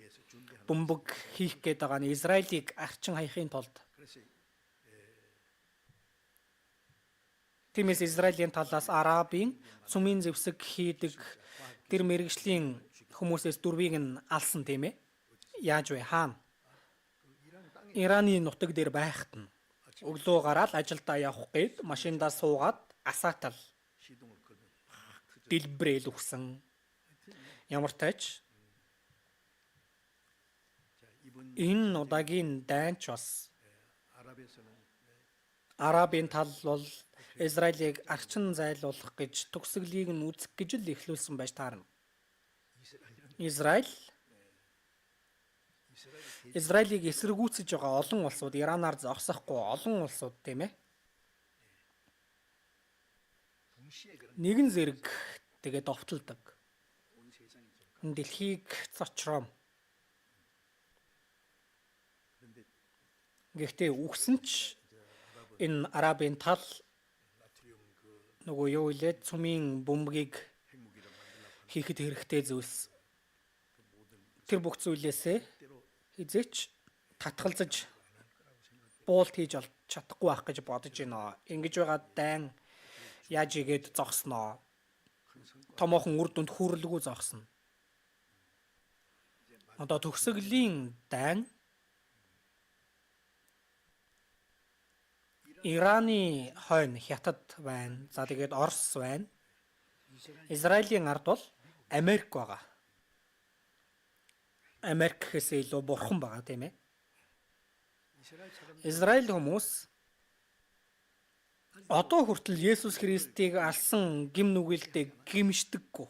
бөмбөг хийх гээд байгаа нь Израилийг арчин хаяхын тулд. Тиймээс Израилийн талаас Арабын цөмийн зэвсэг хийдэг тэр мэрэгжлийн хүмүүсээс дөрвийг нь алсан тийм ээ. Яаж вэ? Хаана? Ираны нутаг дээр байхад нь өглөө гараад ажилдаа явах гээд машиндаа суугаад асаатал дэлбэрэл өгсөн. Ямар тач энэ удаагийн дайнч бас Арабын тал бол Израилийг арчин зайлуулах гэж төгсгөлийг нь үзэх гэж л эхлүүлсэн байж таарна. Израилийг эсэргүүцэж байгаа олон улсууд Иранаар зогсохгүй олон улсууд тийм ээ. Нэгэн зэрэг тэгээ довтолдог. Дэлхийг цочром. Гэхдээ үгсэн ч энэ Арабын тал нөгөө юу илээ цөмийн бөмбөгийг хийхэд хэрэгтэй зүйлс. Тэр бүх зүйлээсээ хизээч татгалзаж буулт хийж чадахгүй байх гэж бодож байна. Ингэж байгаа дайн яаж игээд зогсноо. Томоохон үр дүнд хүрэлгүй зогсно. Одоо төгсгөлийн дайн Ираны хойно Хятад байна. За тэгээд Орос байна. Израилийн ард бол Америк байгаа. Америк гэхээс илүү бурхан байгаа тийм ээ. Израиль хүмүүс одоо хүртэл Есүс Христийг алсан гим нүгэлтэд гимшдэггүй.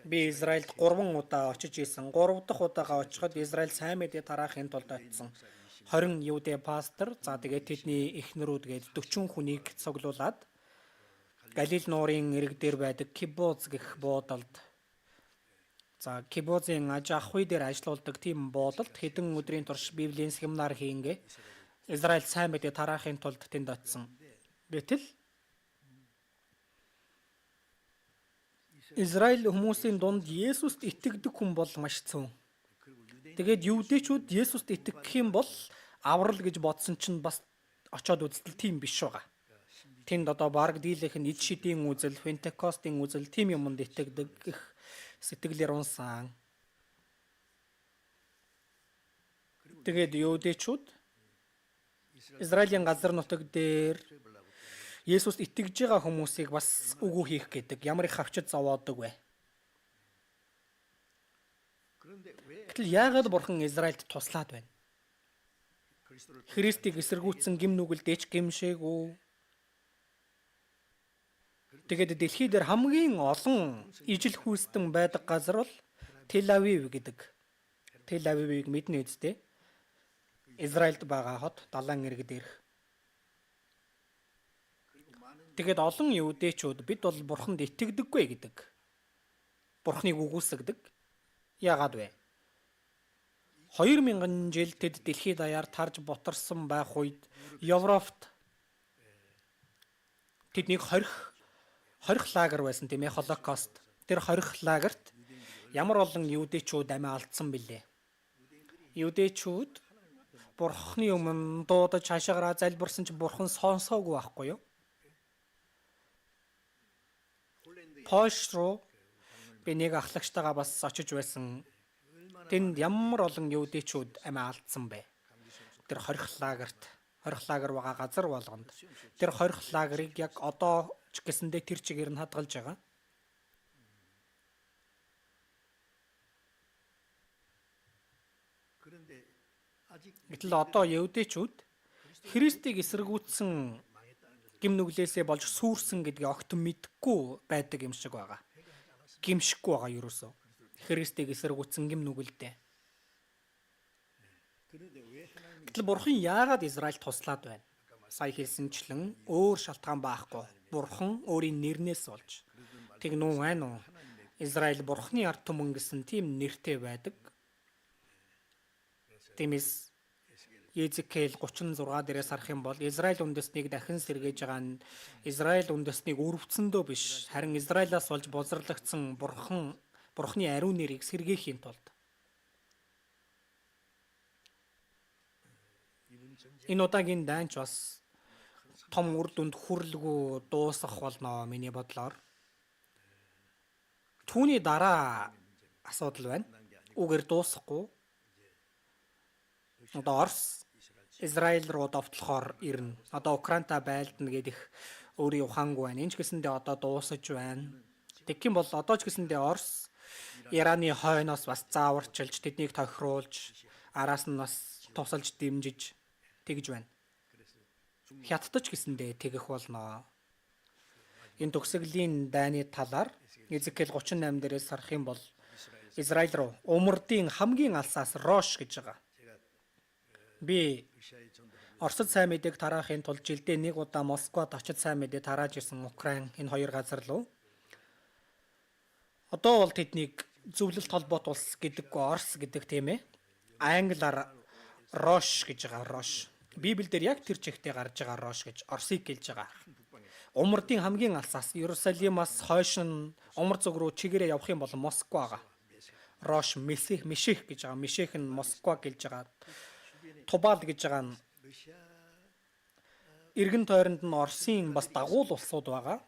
Би Израильд 3 удаа очиж исэн. 3 дахь удаага очиход Израиль сайн мэдээ тараахын тулд очсон. 20 юудэ пастор, за тэгээд тэдний эхнэрүүд гээд 40 хүнийг цуглуулад Галил нуурын ирэг дээр байдаг кибуц гэх буудалд, за кибуцын аж ахуй дээр ажиллаулдаг тийм буудалд хэдэн өдрийн турш Библийн семинар хийнгээ. Израиль сайн мэдээ тараахын тулд тэнд очсон. Гэтэл Израиль хүмүүсийн дунд Есүст итгэдэг хүн бол маш цөөн. Тэгээд юудэчүүд Есүст итгэх юм бол аврал гэж бодсон чинь бас очоод үзтэл тийм биш байгаа. Тэнд одоо баг дийлэх нь эд шидийн үзэл, Пентекостийн үзэл тийм юмд итгэдэг гэх сэтгэлээр унсан. Тэгээд юудэчүүд Израилийн газар нутаг дээр Есүст итгэж байгаа хүмүүсийг бас үгүй хийх гэдэг ямар их хавчад зовоодог вэ? Гэтэл яагаад бурхан Израильд туслаад байна? Христийг эсэргүүцсэн гим нүгэлдээч гимшээгүй. Тэгээд дэлхий дээр хамгийн олон ижил хүйстэн байдаг газар бол Тел Авив гэдэг. Тел Авивыг мэднэ үстэй. Израильд байгаа хот далайн иргэд ирэх. Тэгээд олон евдээчүүд бид бол бурханд итгэдэггүй гэдэг. Бурхныг үгүйсгдэг. Яагаад вэ? 2000 жил тэд дэлхийд даяар тарж бутарсан байх үед Европт тэднийг хорих лагер байсан тийм ээ, Холокост. Тэр хорих лагерт ямар олон евдээчүүд амиа алдсан бilé. Евдээчүүд бурхны өмнө дуудаж хашгираа залбирсан ч бурхан сонсоогүй байхгүй юу? Польш руу би нэг ахлагчтайгаа бас очиж байсан. Тэнд ямар олон евдээчүүд амиа алдсан бэ? Тэр хорих лагер байгаа газар болгонд. Тэр хорих лагерыг яг одоо ч гэсэндээ тэр чигээр нь хадгалж байгаа. Гэтэл одоо евдээчүүд Христийг эсэргүүцсэн гим нүглээсээ болж сүрсэн гэдгийг огт мэдгүй байдаг юм шиг байгаа. Гимшихгүй байгаа юусоо. Христийг эсэргүүцсэн гим нүгэлдээ. Гэтэл бурхан яагаад Израильд туслаад байна? Сая хэлсэнчлэн өөр шалтгаан байхгүй. Бурхан өөрийн нэрнээс болж. Тэгнүү байна уу? Израиль бурханы ард түмэн гэсэн тийм нэртэй байдаг. Тиймээс Езекиэл 36 дээрээс харах юм бол Израиль үндэснийг дахин сэргээж байгаа нь Израиль үндэснийг өрөвцөндөө биш, харин Израилаас болж бузарлагдсан бурхны ариун нэрийг сэргээхийн тулд. Энэ удаагийн дайнч бас том үр дүнд хүрлгүй дуусах болно миний бодлоор. Түүний дараа асуудал байна. Үгээр дуусахгүй. Одоо Орос Израиль руу довтлохоор ирнэ. Одоо Украинтай байлдана гэдэг өөрийн ухаангүй байна. Энд ч гэсэндээ одоо дуусаж байна. Тэгэх юм бол одоо ч гэсэндээ Орос Ираны хойноос бас зааварчилж, тэднийг тохируулж, араас нь бас тусалж дэмжиж тэгж байна. Хятадч гэсэндээ тэгэх болно. Энэ төгсгөлийн дайны талаар Езекиэл 38 дээрээс харах юм бол Израиль руу умардын хамгийн алсаас Рош гэж байгаа. Би Оросд сайн мэдээг тараахын тулд жилдээ нэг удаа Москвад очиж сайн мэдээ тарааж исэн Украин энэ хоёр газар руу. Одоо бол тэднийг зөвлөлт холбоот улс гэдэггүй Орос гэдэг тийм ээ. Англиар Рош гэж байгаа, Рош. Библиэлд яг тэр чигтээ гарч байгаа Рош гэж Оросыг гэлж байгаа. Умардын хамгийн алсаас Иерусалимаас хойш нь умар зүг рүү чигээрээ явах юм бол Москва байгаа. Рош Мишех гэж байгаа. Мишех нь Москва гэлж байгаа. Тубал гэж байгаа нь эргэн тойронд нь Оросын бас дагуул улсууд байгаа.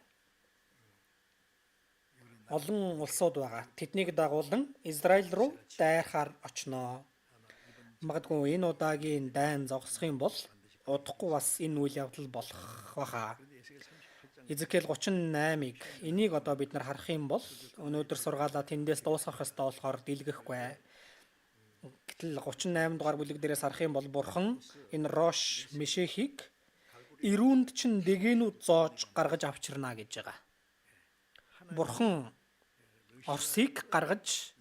Олон улсууд байгаа. Тэднийг дагуулan Израиль руу дайрахаар очноо. Магадгүй энэ удаагийн дайн зогсох юм бол удахгүй бас энэ үйл явдал болох баха. Езекиэл 38-ыг энийг одоо бид нар харах юм бол өнөөдөр сургаалаа тэндээс дуусгах ёстой болохоор дэлгэхгүй. Гэтэл 38 дугаар бүлэг дээрээс харах юм бол бурхан энэ Рош Мишехийг ирүүнд чин дээгэнүүд зоож гаргаж авчирна гэж байгаа. Бурхан Оросыг гаргаж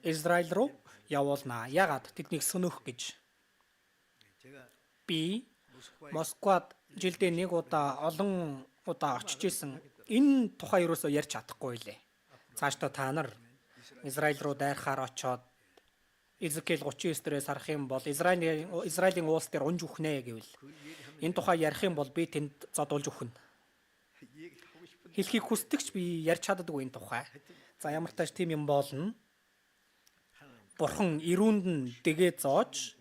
Израиль руу явуулна. Ягаад тэднийг сөнөх гэж. Би Москвад жилдээ нэг удаа олон удаа очиж исэн. Энэ тухай юусоо ярьж чадахгүй лээ. Цаашдаа та нар Израиль руу дайрахаар очоод Езекиэл 39 дээрээс харах юм бол Израилийн улс дээр унж үхнэ гэвэл энэ тухай ярих юм бол би тэнд зодуулж үхнэ. Хэлхийг хүсдэгч би ярьж чаддаггүй энэ тухай. За ямар тааш тийм юм болно. Бурхан ирүүнд нь дэгээ зоож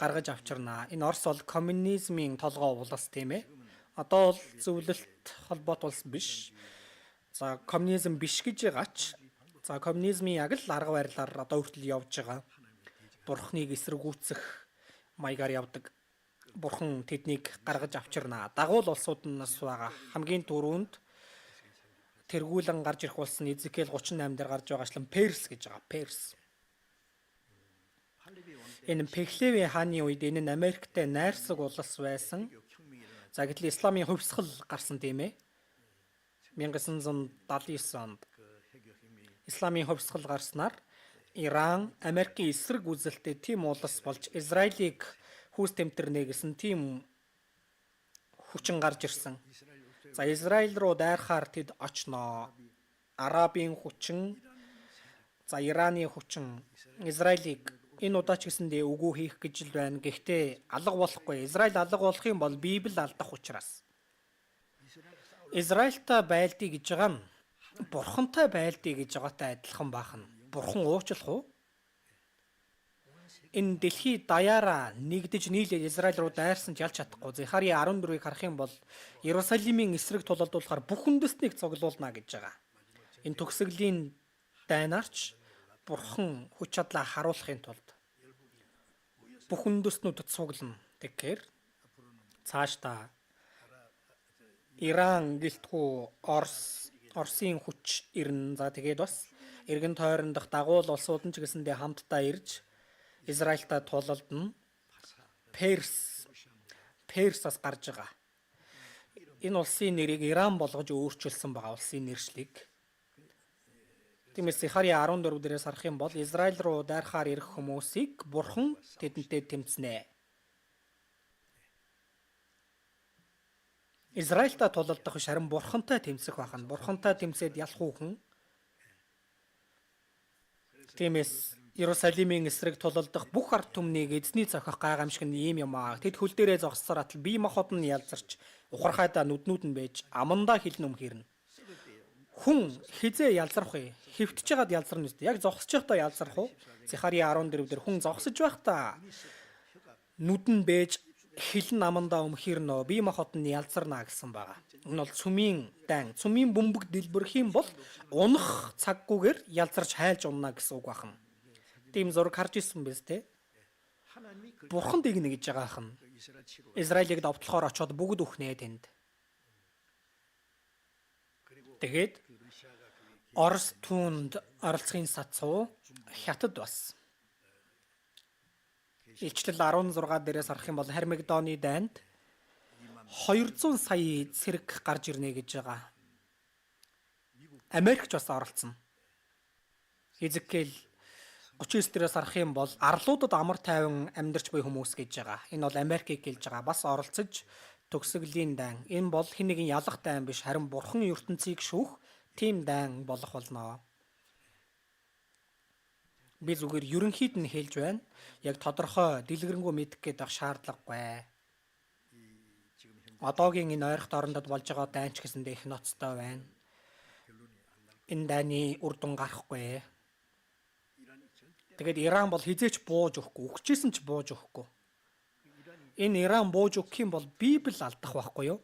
гаргаж авчирнаа. Энэ Орос бол коммунизмын толгой улс тийм ээ. Одоо бол зөвлөлт холбоот улс биш. За коммунизм биш гэж байгаач. За коммунизмын яг л арга барилаар одоо хүртэл явж байгаа. Бурхныг эсэргүүцэх маягаар явдаг. Бурхан тэднийг гаргаж авчирнаа. Дагуул улсууд нь нас байгаа. Хамгийн түрүүнд тэргүүлэн гарч ирэх улс нь Езекиэл 38 дээр гарч байгаачлан Перс гэж байгаа. Перс. Энэ Пехлевийн хааны үед энэ нь Америктэй найрсаг улс байсан. За гэтэл исламын хувьсгал гарсан тийм ээ. 1979 онд исламын хувьсгал гарснаар Иран Америкийн эсрэг үзэлтэй тийм улс болж Израилийг хүүс тэмтэрнэ гэсэн тийм хүчин гарч ирсэн. За За Израиль руу дайрахаар тэд очноо. Арабын хүчин, за Ираны хүчин Израилийг энэ удаа ч гэсэндээ үгүй хийх гэж л байна. Гэхдээ алга болохгүй. Израиль алга болох юм бол Библи алдах учраас. Израильтай байлдъя гэж байгаа нь Бурхантай байлдъя гэж байгаатай адилхан баахна. Бурхан уучлах уу? Энэ дэлхий даяараа нэгдэж нийлээд Израиль руу дайрсан ч ялч чадахгүй. Захария 14-ийг харах юм бол Иерусалимийн эсрэг тулалдуулахаар бүх үндэстнийг цуглуулна гэж байгаа. Энэ төгсгөлийн дайнаарч Бурхан хүч чадлаа харуулахын тулд бүх үндэстнүүдэд цуглана. Тэгэхээр цаашдаа Иран гэлтгүү Оросын хүч ирнэ. За тэгээд бас эргэн тойрон дахь дагуул улсууд нь ч гэсэндээ хамтдаа ирж Израильтай тулалдана. Персаас гарч байгаа. Энэ улсын нэрийг Иран болгож өөрчилсөн байгаа улсын нэршлиг. Тиймээс Захария 14 дээрээс харах юм бол Израиль руу дайрахаар ирэх хүмүүсийг Бурхан тэдэнтэй тэмцэнэ. Израильтай тулалдах биш харин Бурхантай тэмцэх байна. Бурхантай тэмцээд ялах хүн. Тиймээс Иерусалимийн эсрэг тулалдах бүх ард түмнийг эзний цохих гайхамшиг нь ийм юм аа. Тэд хөл дээрээ зогссоор атал бие махбод нь ялзарч ухархайдаа нүднүүд нь байж амандаа хилэн өмхирнэ. Хүн хизээ ялзарх вэ? Хэвтэж байгаад ялзарна үстэй. Яг зогсож байхдаа ялзарх уу? Захария 14 дээр хүн зогсож байхдаа нүд нь бэж хилэн амандаа өмхирнэ. Бие махбод нь ялзарна гэсэн байгаа. Энэ бол цүмийн дан. Цүмийн бөмбөг дэлбэрэх юм бол унах цаггүйгээр ялзарч хайлж унана гэсэн үг байна. Тийм зураг харж ирсэн биз дээ. Бурхан дэгнэ гэж байгаа хан. Израилийг довтлохоор очоод бүгд үхнээ тэнд. Тэгээд Орос түүнд оролцохын сацуу хятад бас. Илчлэл 16 дээрээс харах юм бол Хармагедоны дайнд 200 сая цэрэг гарч ирнэ гэж байгаа. Америкч бас оролцсон. Хизкэл 39 дээрээс харах юм бол арлуудад амар тайван амьдарч буй хүмүүс гэж байгаа. Энэ бол Америкийг хэлж байгаа. Бас оролцож төгсгөлийн дан. Энэ бол хэн нэгэн ялах дан биш харин Бурхан ертөнцийг шүүх тийм дан болох болно. Би зүгээр ерөнхийд нь хэлж байна. Яг тодорхой дэлгэрэнгүй мэдэх гээд байх шаардлагагүй. Одоогийн энэ ойрхон орондод болж байгаа дайн ч гэсэндээ их ноцтой байна. Энэ дайны үр дүн гарахгүй. Тэгээд Иран бол хизээч бууж өгөхгүй. Өгчээсэн ч бууж өгөхгүй. Энэ Иран бууж өгөх юм бол Библи алдах байхгүй юу?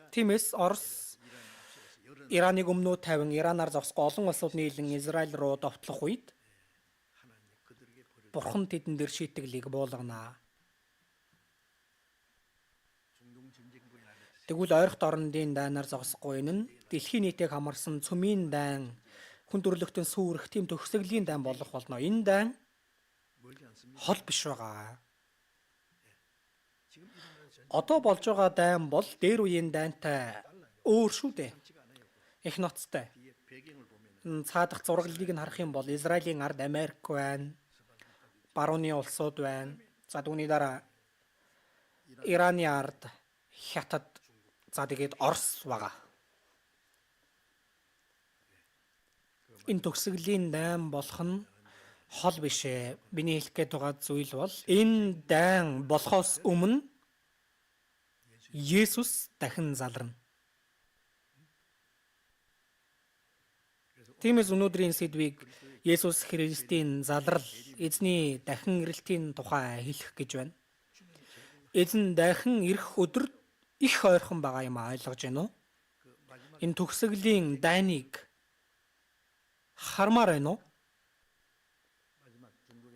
Тиймээс Орос Ираныг өмнөө тавин Иранаар зогсохгүй олон улсууд нийлэн Израиль руу довтлох үед Бурхан тэдэн дээр шийтгэлийг буулгана. Тэгвэл ойрхон орондын дайнаар зогсохгүй энэ нь дэлхийн нийтийг хамарсан цөмийн дайн хүн төрлөختөн сүрэх тийм төгсгөлийн дайн болох болно. Энэ дайн хол биш байгаа. Одоо болж байгаа дайн бол дээр үеийн дайнтай өөр шүү дээ. Их ноцтой. Цаадах зураглалыг нь харах юм бол Израилийн ард Америк байна. Барууны улсууд байна. За түүний дараа Ираны ард Хятад, за тэгээд Орос байгаа. Энэ төгсгөлийн дайн болох нь хол биш ээ. Биний хэлэх гээд байгаа зүйл бол энэ дайн болохоос өмнө Есүс дахин залрна. Тиймээс өнөөдрийн сэдвийг Есүс Христийн залрал, эзний дахин ирэлтийн тухай хэлэх гэж байна. Эзэн дахин ирэх өдөр их ойрхон байгаа юм ойлгож байна уу? Энэ төгсгөлийн дайныг хармаар байна уу?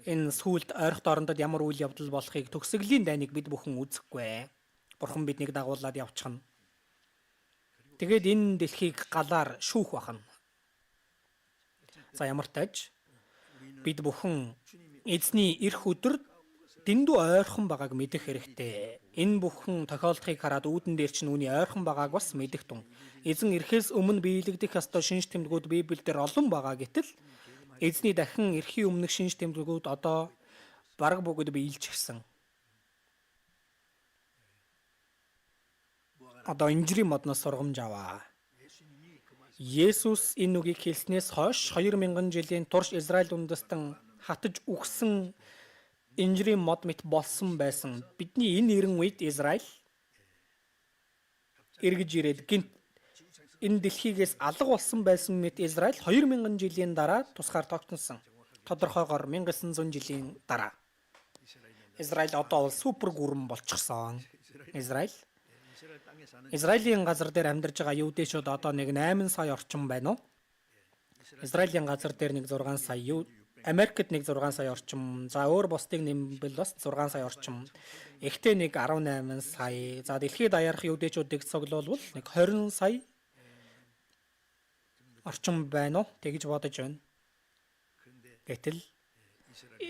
Энэ сүлд ойрхон орондод ямар үйл явдал болохыг төгсгөлийн дайныг бид бүхэн үзэхгүй. Бурхан биднийг дагуулад явчихна. Тэгээд энэ дэлхийг галаар шүүх бахна. За ямар тааж бид бүхэн эзний ирэх өдөр дэндүү ойрхон байгааг мэдэх хэрэгтэй. Энэ бүхэн тохиолдлыг хараад үүдэн дээр чинь үүний ойрхон байгааг бас мэдэх тун. Эзэн ирэхээс өмнө биелэгдэх ёстой шинж тэмдгүүд Библиэлд олон байгаа гэтэл эзний дахин ирэхийн өмнөх шинж тэмдгүүд одоо бараг бүгд биелж гисэн. Одоо инжирийн модноос сургамж аваа. Есүс энэ үгийг хэлснээс хойш 2000 жилийн турш Израиль үндэстэн хатаж үхсэн инжирийн мод мэт болсон байсан. Бидний энэ эрен үед Израиль эргэж ирээд гинт энэ дэлхийгээс алга болсон байсан мэт Израиль 2000 жилийн дараа тусгаар тогтносон. Тодорхойгоор 1900 жилийн дараа. Израиль одоо бол супер гүрэн болчихсон. Израилийн газар дээр амьдарч байгаа юудэчүүд одоо нэг 8 сая орчим байна уу? Израилийн газар дээр нэг 6 сая, Америкт нэг 6 сая орчим, за өөр бусдыг нэмбэл бас 6 сая орчим. Эхтээ нэг 18 сая. За дэлхийд даярах юудэчүүдийг цуглуулвал нэг 20 сая орчим байна уу? Тэгж бодож байна. Гэтэл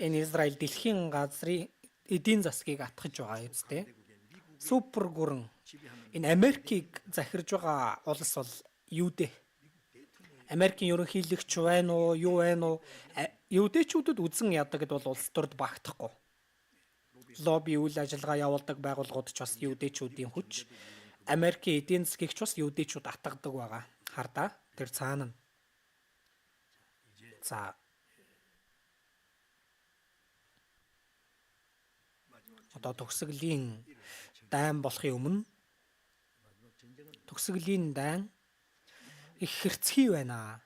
энэ Израиль дэлхийн газрын эдийн засгийг атгаж байгаа үстэй. Супер гүрэн. Энэ Америкийг захирж байгаа улс бол юу дээ? Америкийн ерөнхийлөгч байна уу? Юу байна уу? Юудэчүүдэд үзэн яадаг бол улс төрд багтахгүй. Лобби үйл ажиллагаа явуулдаг байгууллагууд ч бас юудэчүүдийн хүч. Америкийн эдийн засгийг ч бас юудэчүүд атгадаг байгаа. Хардаа тэр цаана. За. Одоо төгсгөлийн дайн болохын өмнө төгсгөлийн дайн их хэрцгий байна.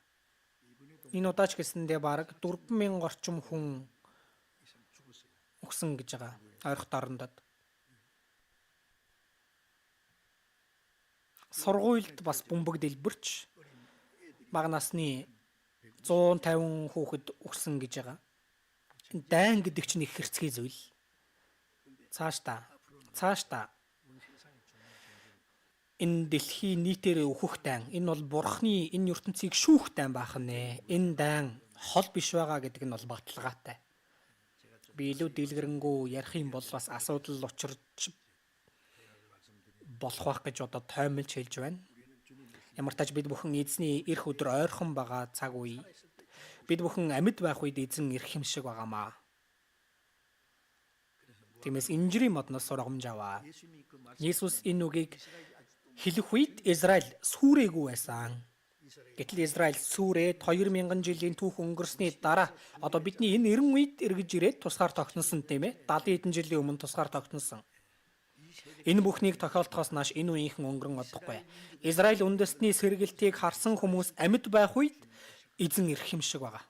Энэ удаач гэсэндээ бараг 4000 орчим хүн өгсөн гэж байгаа. Ойрох дорндод. Сургуульд бас бөмбөг дэлбэрч бага насны 150 хүүхэд өгсөн гэж байгаа. Дайн гэдэг чинь их хэрцгий зүйл. Цаашдаа энэ дэлхийн нийтээр өөхөх дайн, энэ бол бурхны энэ ертөнцийг шүүх дайн байх нэ. Энэ дайн хол биш байгаа гэдэг нь бол баталгаатай. Би илүү дэлгэрэнгүй ярих юм бол бас асуудал учирч болох байх гэж одоо тоймолж хэлж байна. Ямар тач бид бүхэн эзний ирэх өдөр ойрхон байгаа цаг үе. Бид бүхэн амьд байх үед эзэн ирэх юм шиг байгаамаа. Тиймээс инжирийн модноос сургамж аваа. Есүс энэ үгийг хэлэх үед Израиль сүрээгүй байсан. Гэтэл Израиль сүрээд 2000 жилийн түүх өнгөрсний дараа одоо бидний энэ эрен үед эргэж ирээд тусгаар тогтносон тийм ээ. 70 хэдэн жилийн өмнө тусгаар тогтносон. Энэ бүхнийг тохиолдохоос нааш энэ үеийнхэн өнгөрөн одохгүй. Израиль үндэстний сэргэлтийг харсан хүмүүс амьд байх үед эзэн ирэх юм шиг байгаа.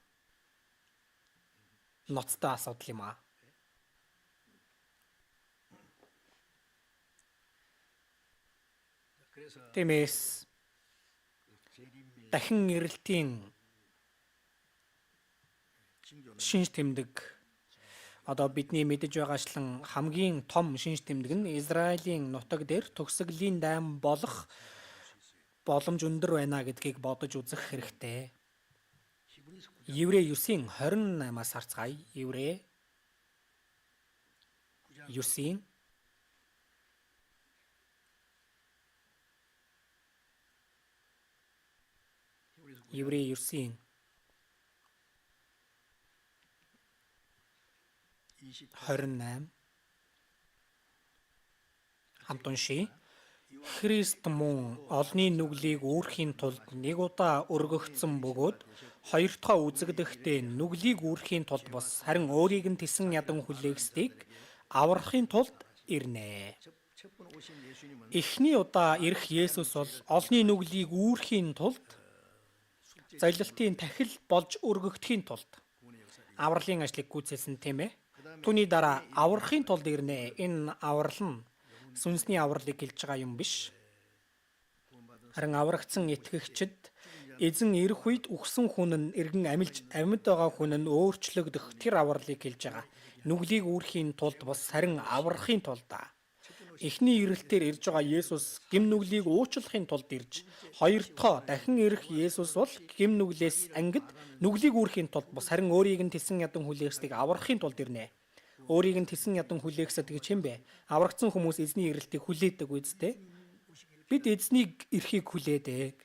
Ноцтой асуудал юм аа. Тиймээс дахин ирэлтийн шинж тэмдэг одоо бидний мэдэж байгаачлан хамгийн том шинж тэмдэг нь Израилийн нутаг дээр төгсгөлийн дайн болох боломж өндөр байна гэдгийг бодож үзэх хэрэгтэй. Еврей 9:28-аас харцгаая. Еврей 9 Еврей 9 28 хамт уншия. Христ мөн олны нүглийг үүрхийн тулд нэг удаа өргөгдсөн бөгөөд хоёр дахь үзэгдэхдээ нүглийг үүрхийн тулд бос харин өөрийг нь тесэн ядан хүлээхстийг аврахын тулд ирнэ. Эхний удаа ирэх Есүс бол олны нүглийг үүрхийн тулд золилтын тахил болж өргөгдөхийн тулд авралын ажлыг гүйцэлсэн тийм ээ. Түүний дараа аврахын тулд ирнэ. Энэ аврал нь сүнсний авралыг хэлж байгаа юм биш. Харин аврагдсан итгэгчид эзэн ирэх үед үхсэн хүн нь эргэн амьд байгаа хүн нь өөрчлөгдөх тэр авралыг хэлж байгаа. Нүглийг үүрхийн тулд бас харин аврахын тулд. Эхний ирэлтээр ирж байгаа Есүс гим нүглийг уучлахын тулд ирж, хоёр дахь дахин ирэх Есүс бол гим нүглээс ангид нүглийг үүрхийн тулд бас харин өөрийг нь тесэн ядан хүлээхстийг аврахын тулд ирнэ. Өөрийг нь тесэн ядан хүлээхсэд гэж юм бэ? Аврагдсан хүмүүс эзний ирэлтийг хүлээдэг үстэй. Бид эзнийг эрхийг хүлээдэг.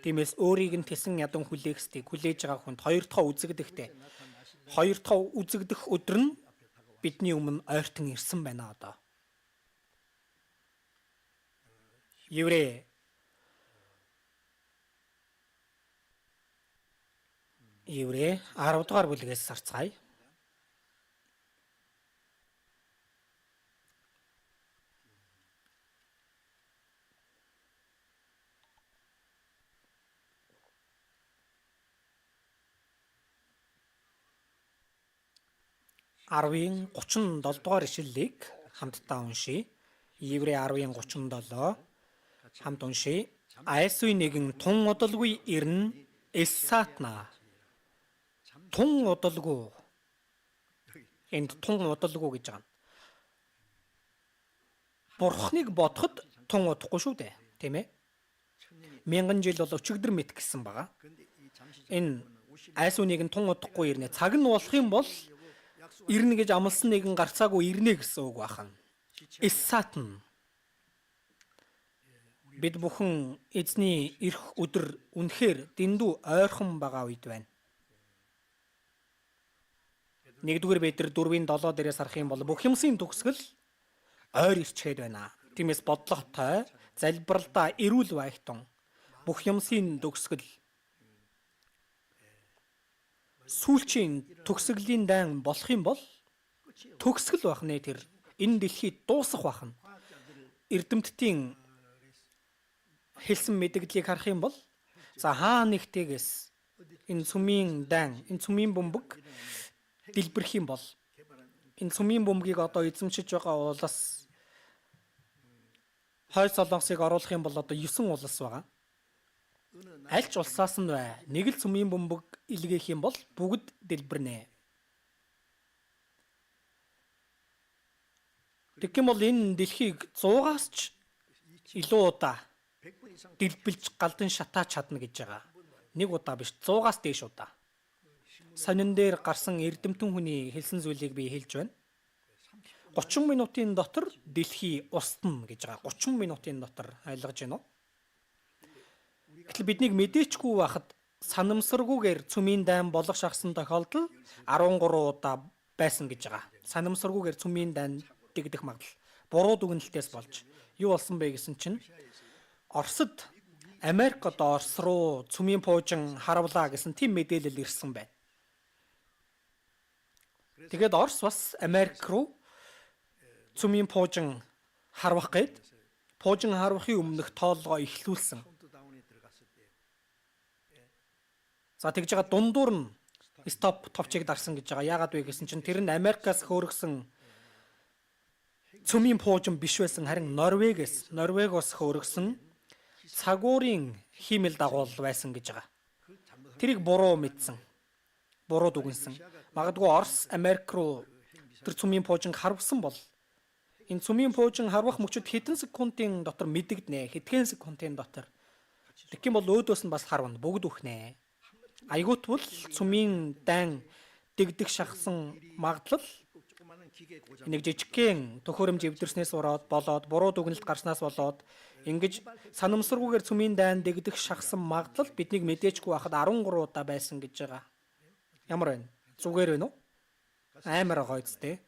Тиймээс өөрийг нь тесэн ядан хүлээхстийг хүлээж байгаа хүнд хоёр дахь үзэгдэхтэй. Хоёр дахь үзэгдэх өдөр нь бидний өмнө ойртон ирсэн байна одоо. Еврей 10 дугаар бүлгээс харцгаая. Арвын 37 дугаар ишлэлийг хамтдаа уншийе. Еврей 10:37 хамт уншийе. Айсуй нэгэн тун удалгүй ирнэ эссаатна. Тун удалгүй. Энд тун удалгүй гэж байгаа. Бурхныг бодоход тун удахгүй шүү дээ. Тийм ээ. 1000 жил бол өчигдөр мэт гэсэн байгаа. Энэ айсуй нэгэн тун удахгүй ирнэ. Цаг нь болох юм бол ирнэ гэж амласан нэгэн гарцаагүй ирнэ гэсэн үг байна. Эссаатна. Бид бүхэн эзний ирэх өдөр үнэхээр дэндүү ойрхон байгаа үед байна. 1-р Петр 4:7 дээрээс харах юм бол бүх юмсын төгсгөл ойр ирчээд байна. Тиймээс бодлоготой, залбиралдаа эрүүл байгтун бүх юмсын төгсгөл сүүлчийн төгсгөлийн дан болох юм бол төгсгөл байх нэ тэр энэ дэлхийд дуусах байх нь. Эрдэмтдийн хэлсэн мэдээллийг харах юм бол за хаа нэгтээс энэ цүмийн дан, энэ цүмийн бөмбөг дэлбэрэх юм бол энэ цүмийн бөмбөгийг одоо эзэмшиж байгаа улс хойд солонгосыг оруулах юм бол одоо 9 улс байгаа. Аль ч улсаас нь нэг л цүмийн бөмбөг илгээх юм бол бүгд дэлбэрнэ. Тэгэх юм бол энэ дэлхийг 100-аас ч илүү удаа дэлбэлж галдан шатаач чадна гэж байгаа. Нэг удаа биш 100-аас дээш удаа. Сонин дээр гарсан эрдэмтэн хүний хэлсэн зүйлийг би хэлж байна. 30 минутын дотор дэлхий устна гэж байгаа. 30 минутын дотор ойлгож байна уу? Гэтэл биднийг мэдээчгүй байхад санамсаргүйгээр цүмийн дайн болох шахсан тохиолдол 13 удаа байсан гэж байгаа. Санамсаргүйгээр цүмийн дайн дэгдэх магадлал буруу дүгнэлтээс болж юу болсон бэ гэсэн чинь Оросд Америкт Орос руу цүмийн пуужин харавлаа гэсэн тийм мэдээлэл ирсэн байна. Тэгээд Орос бас Америк руу цүмийн пуужин харвах гээд пуужин харвахын өмнөх тоолгоо эхлүүлсэн. За тэгж байгаа дундуур нь стоп товчийг дарсан гэж байгаа. Яагаад вэ гэсэн чинь тэр нь Америкаас хөөргсөн цүмийн пуужин биш байсан, харин Норвегиос хөөргсөн цагуурын хиймэл дагуул байсан гэж байгаа. Тэрийг буруу мэдсэн. Буруу дүгнсэн. Магадгүй Орос Америк руу тэр цүмийн пуужин харвсан бол энэ цүмийн пуужин харвах мөчөд хэдэн секундын дотор мэдэгднэ. Хэдхэн секундын дотор. Тэгэх юм бол өөдөөс нь бас харвна. Бүгд үхнэ. Айгуутвал цүмийн дан дэгдэх шахсан магадлал нэг жижигхэн төхөөрөмж эвдэрснээс болоод буруу дүгнэлт гарснаас болоод ингэж санамсаргүйгээр цүмийн дан дэгдэх шахсан магадлал биднийг мэдээчгүй байхад 13 удаа байсан гэж байгаа. Ямар байна? Зүгээр байна уу? Амар гоё зү.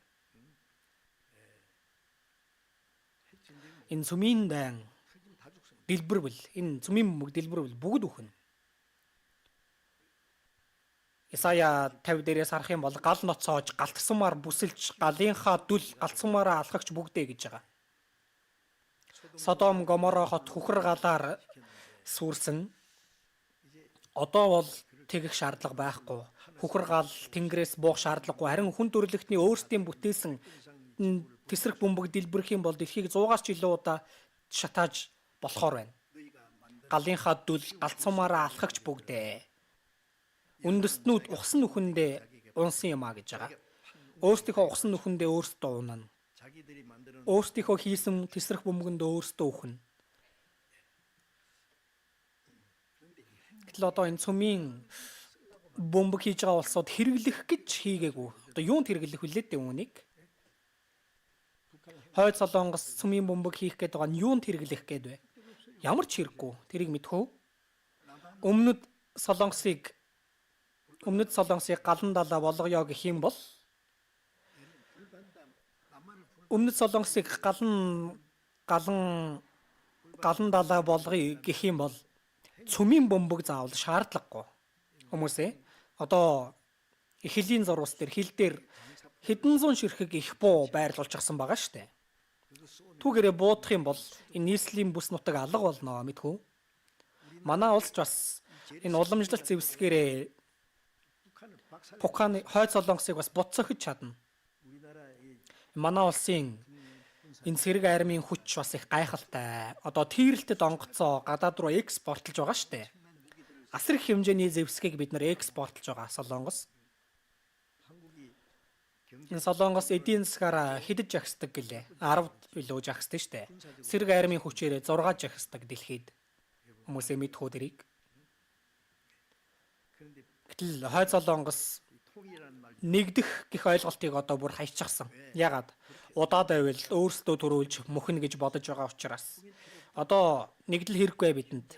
Энэ цүмийн дан дэлбэрвэл, энэ цүмийн бөмбөг дэлбэрвэл бүгд үхнэ. Исая 50 дээрээс харах юм бол гал ноцоож, галтсамаар бүсэлж, галынхаа дүл галцсамаараа алхагч бүгдээ гэж байгаа. Содом Гоморо хот хүхэр галаар сүрсэн. Одоо бол тэгэх шаардлага байхгүй. Хүхэр гал тэнгэрээс буух шаардлагагүй. Харин хүн төрөлхтний өөрсдийн бүтээсэн тесрэх бөмбөг дэлбэрэх юм бол дэлхийг 100-аас ч илүү удаа шатааж болохоор байна. Галынхаа дүл галцсамаараа алхагч бүгдээ. Үндэстнүүд ухсан нүхэндээ унсан юм а гэж байгаа. Өөрсдийнхөө ухсан нүхэндээ өөрсдөө унана. Өөрсдийнхөө хийсэн тесрэх бөмбөгөнд өөрсдөө үхнэ. Гэтэл одоо энэ цөмийн бөмбөг хийж байгаа улсууд хэрэглэх гэж хийгээгүй. Одоо юунд хэрэглэх вүлээ дээ үүнийг? Хойд Солонгос цөмийн бөмбөг хийх гээд байгаа нь юунд хэрэглэх гээд вэ? Ямар ч хэрэггүй. Тэрийг мэдхүү. Өмнөд Солонгосыг галан далаа болгоё гэх юм бол Өмнөд Солонгосыг галан галан далай болгоё гэх юм бол цөмийн бөмбөг заавал шаардлагагүй. Хүмүүсээ одоо эхлийн зурвас дээр хил дээр хэдэн зуун ширхэг их буу байрлуулчихсан байгаа штэ. Түүгээрээ буудах юм бол энэ нийслэлийн бүс нутаг алга болно мэдхүү. Манай улс ч бас энэ уламжлалт зэвсгээрээ Пуканы хойд солонгосыг бас буцаахж чадна. Манай улсын энэ цэрэг армийн хүч бас их гайхалтай. Одоо тийрэлтэд онгоцоо гадаад руу экспортлж байгаа штэ. Асар их хэмжээний зэвсгийг бид нар экспортлж байгаа Солонгос. Энэ Солонгос эдийн засгаараа хэдэж жагсдаг гэлээ. 10 билүү жагсдаг штэ. Цэрэг армийн хүчээрээ 6 жагсдаг дэлхийд. Хүмүүсээ мэдхүү дэрийг. Гэтэл хойд Солонгос нэгдэх гэх ойлголтыг одоо бүр хайчихсан. Ягаад? Удаа байвал өөрсдөө төрүүлж мөхнө гэж бодож байгаа учраас. Одоо нэгдэл хэрэггүй бидэнд.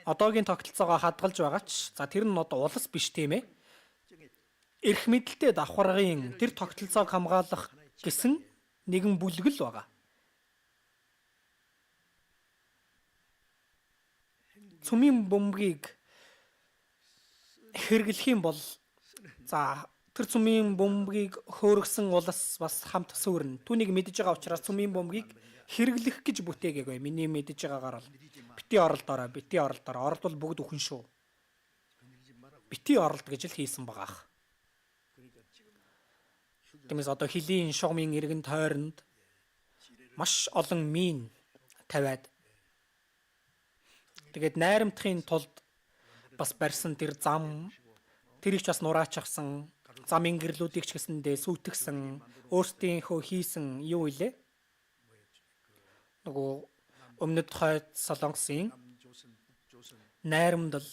Одоогийн тогтолцоогоо хадгалж байгаа ч за тэр нь одоо улс биш тийм ээ. Эрх мэдэлтэй давхаргын тэр тогтолцоог хамгаалах гэсэн нэгэн бүлгэл байгаа. Цөмийн бөмбөгийг хэрэглэх юм бол за тэр цөмийн бөмбөгийг хөөргсөн улс бас хамт сүрнэ. Түүнийг мэдж байгаа учраас цөмийн бөмбөгийг хэрэглэх гэж бүтээгээгүй. Миний мэдж байгаагаар бол бити оролдоорой, бити оролдоорой. Оролдвол бүгд өхөн шүү. Бити оролд гэж л хийсэн байгаа. Тиймээс одоо хилийн шугамын иргэн тойронд маш олон мин тавиад тэгээд найрамдахын тулд бас барьсан тэр зам тэрийг ч бас нураачихсан замын гэрлүүдийг ч гэсэндээ сүйтгэсэн өөрсдийнхөө хийсэн юу илээ нөгөө өмнөд хойд Солонгосын найрамдал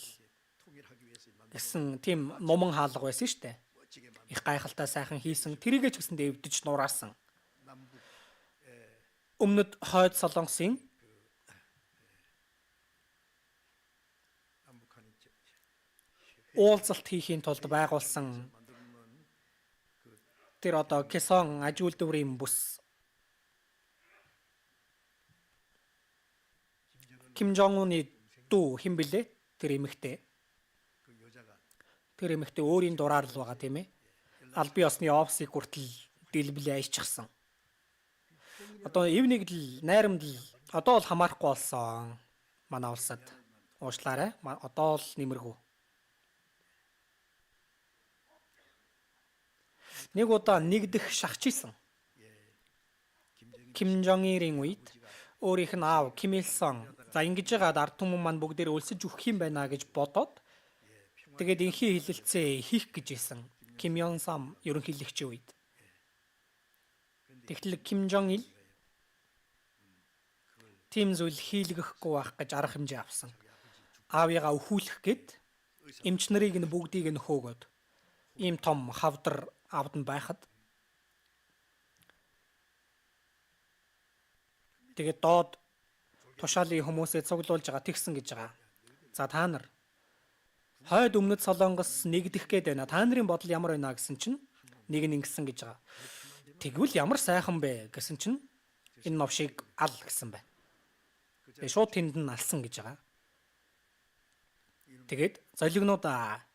гэсэн тийм номон хаалга байсан шүү дээ. Их гайхалтай сайхан хийсэн тэрийг ч гэсэндээ эвдэж нураасан. Өмнөд хойд Солонгосын уулзалт хийхийн тулд байгуулсан тэр одоо Кэсон аж үйлдвэрийн бүс Ким Жон Уны дүү хэн блэ? Тэр эмэгтэй. Тэр эмэгтэй өөрийн дураар л байгаа тийм ээ. Албан ёсны офсыг хүртэл дэлбэлээ аяжчихсан. Одоо эв нэгдэл найрамдал одоо л хамаарахгүй болсон манай улсад. Уушлаарай. Одоо л нэмэргүй. Нэг удаа нэгдэх шахаж исэн. Ким Жон Ирийн үед өөрийнх нь аав Ким Ил Сон за ингэж яагаад ард түмэн маань бүгдээр өлсөж өгөх юм байна гэж бодоод тэгээд инхий хилэлцээ хийх гэж исэн. Ким Ён Сам ерөнхийлөгчийн үед. Тэгтэл Ким Жон Ил тийм зүйл хийлгэхгүй байх гэж арга хэмжээ авсан. Аавыгаа өхүүлэх гээд эмч нарыг нь бүгдийг нь хөөгөөд ийм том хавдар авдан байхад тэгээд доод тушаалын хүмүүсээ цуглуулж байгаа тэгсэн гэж байгаа. За та нар хойд өмнөд Солонгос нэгдэх гээд байна. Та нарын бодол ямар байна гэсэн чинь нэг нь ингэсэн гэж байгаа. Тэгвэл ямар сайхан бэ гэсэн чинь энэ новшийг ал гэсэн байна. Тэгээ шууд тэнд нь алсан гэж байгаа. Тэгээд золигнуудаа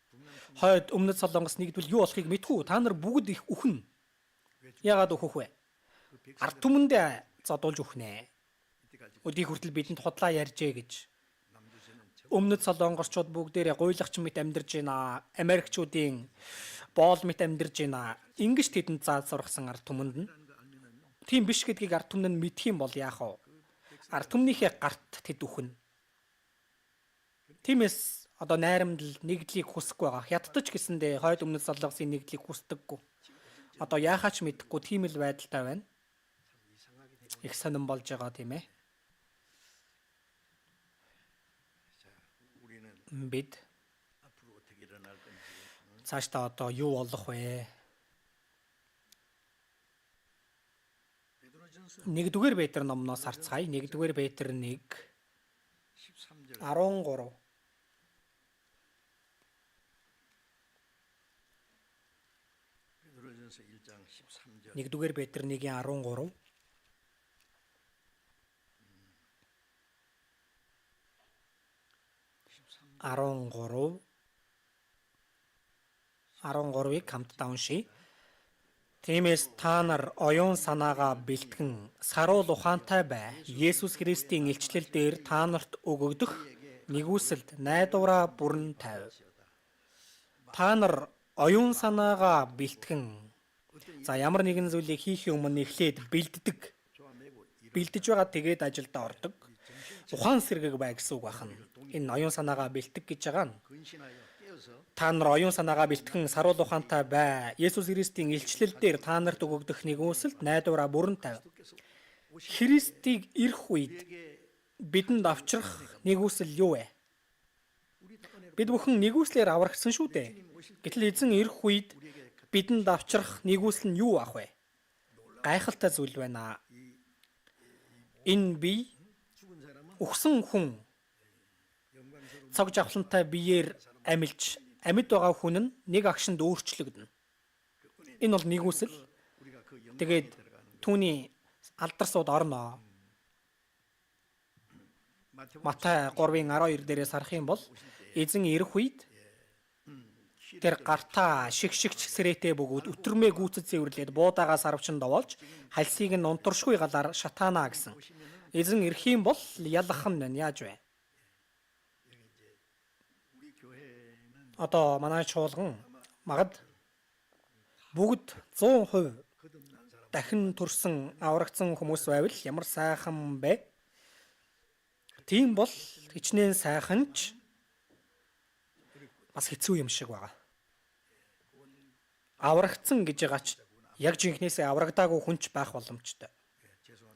хойд өмнөд Солонгос нэгдвэл юу болохыг мэдхүү. Та нар бүгд их үхэн. Яагаад үхэх вэ? Ард түмэндээ зодуулж үхнэ. Өдий хүртэл бидэнд худлаа ярьжээ гэж. Өмнөд Солонгосчууд бүгдээрээ гуйлагч мэт амьдарч байна. Америкчуудын боол мэт амьдарч байна. Ингиж тэдэнд зааж сургасан ард түмэнд нь. Тийм биш гэдгийг ард түмэн нь мэдх юм бол яах вэ? Ард түмнийхээ гарт тэд үхнэ. Тиймээс одоо найрамдал нэгдлийг хүсэхгүй байгаа. Хятадч гэсэндээ хойд өмнөд Солонгосын нэгдлийг хүсдэггүй. Одоо яахаа ч мэдэхгүй тийм л байдалтай байна. Их сонирн болж байгаа тийм ээ. Бид цаашдаа одоо юу болох вэ? Нэгдүгээр Петр номноос харцгаая. Нэгдүгээр Петр 1 13 нэгдүгээр Петр 1-ийн 13 13-ыг хамтдаа уншийе. Тиймээс та нар оюун санаагаа бэлтгэн саруул ухаантай бай. Есүс Христийн илчлэл дээр та нарт өгөгдөх нэгүсэлд найдвараа бүрэн тавь. Та нар оюун санаагаа бэлтгэн ямар нэгэн зүйлийг хийхийн өмнө эхлээд бэлдэж байгаа тэгээд ажилдаа ордог. Ухаан сэргэг бай гэсэн үг байна. Энэ оюун санаагаа бэлтгэх гэж байгаа нь. Та нар оюун санаагаа бэлтгэн саруул ухаантай бай. Есүс Христийн илчлэл дээр та нарт өгөгдөх нэгүсэлд найдвараа бүрэн тавь. Христийг ирэх үед бидэнд авчрах нэгүсэл юу вэ? Бид бүхэн нэгүслэр аврагдсан шүү дээ. Гэтэл эзэн ирэх үед бидэнд авчрах нэгүсэл нь юу ах вэ? Гайхалтай зүйл байна. Энэ бие өгсөн хүн цаг жавхлантай биеэр амьд байгаа хүн нь нэг агшинд өөрчлөгдөнө. Энэ бол нэгүсэл. Тэгээд түүний алдар сууд орно. Матай 3:12 дээрээс харах юм бол эзэн ирэх үед тэр гартаа шигшигч сэрээтэй бөгөөд өтрмээ гүйцэд цэвэрлээд буудаагаа сарвчин довоолж хальсыг нь унтаршгүй галаар шатаана гэсэн. Эзэн ирэх юм бол ялах нь яаж вэ? Одоо манай чуулган магад бүгд 100% дахин төрсөн аврагдсан хүмүүс байвал ямар сайхан бэ? Тийм бол хичнээн сайхан ч бас хэцүү юм шиг байгаа. Аврагдсан гэж байгаа ч яг жинхнээсээ аврагдаагүй хүнч байх боломжтой.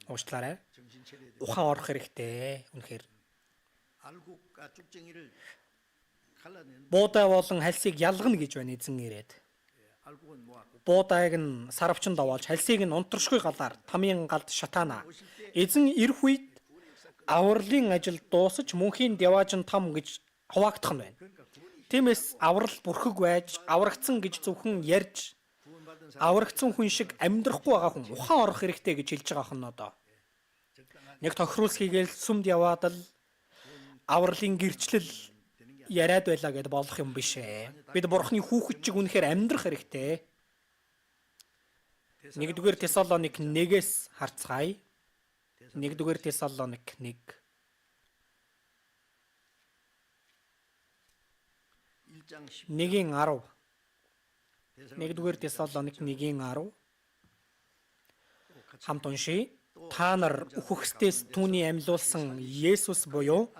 Уучлаарай. Ухаан орох хэрэгтэй. Үнэхээр. Буудаа болон хальсыг ялгана гэж байна эзэн ирээд. Буудааг нь сарвчин довоолж хальсыг нь унтаршгүй галаар тамийн галд шатаана. Эзэн ирэх үед авралын ажил дуусаж мөнхийн деваажин там гэж хуваагдах нь байна. Тиймээс аврал бүрхэг байж аврагдсан гэж зөвхөн ярьж аврагдсан хүн шиг амьдрахгүй байгаа хүн ухаан орох хэрэгтэй гэж хэлж байгаа хүн одоо. Нэг тохируулс хийгээл сүмд яваад л авралын гэрчлэл яриад байлаа гэд болох юм биш ээ. Бид бурхны хүүхэд чиг үнэхээр амьдрах хэрэгтэй. 1-р Тесалоник 1-ээс харцгаая. 1-р Тесалоник 1. 1:10. 1-р Тесалоник 1:10. Хамт уншийе. Та нар үхэгсдээс түүний амьлуулсан Есүс буюу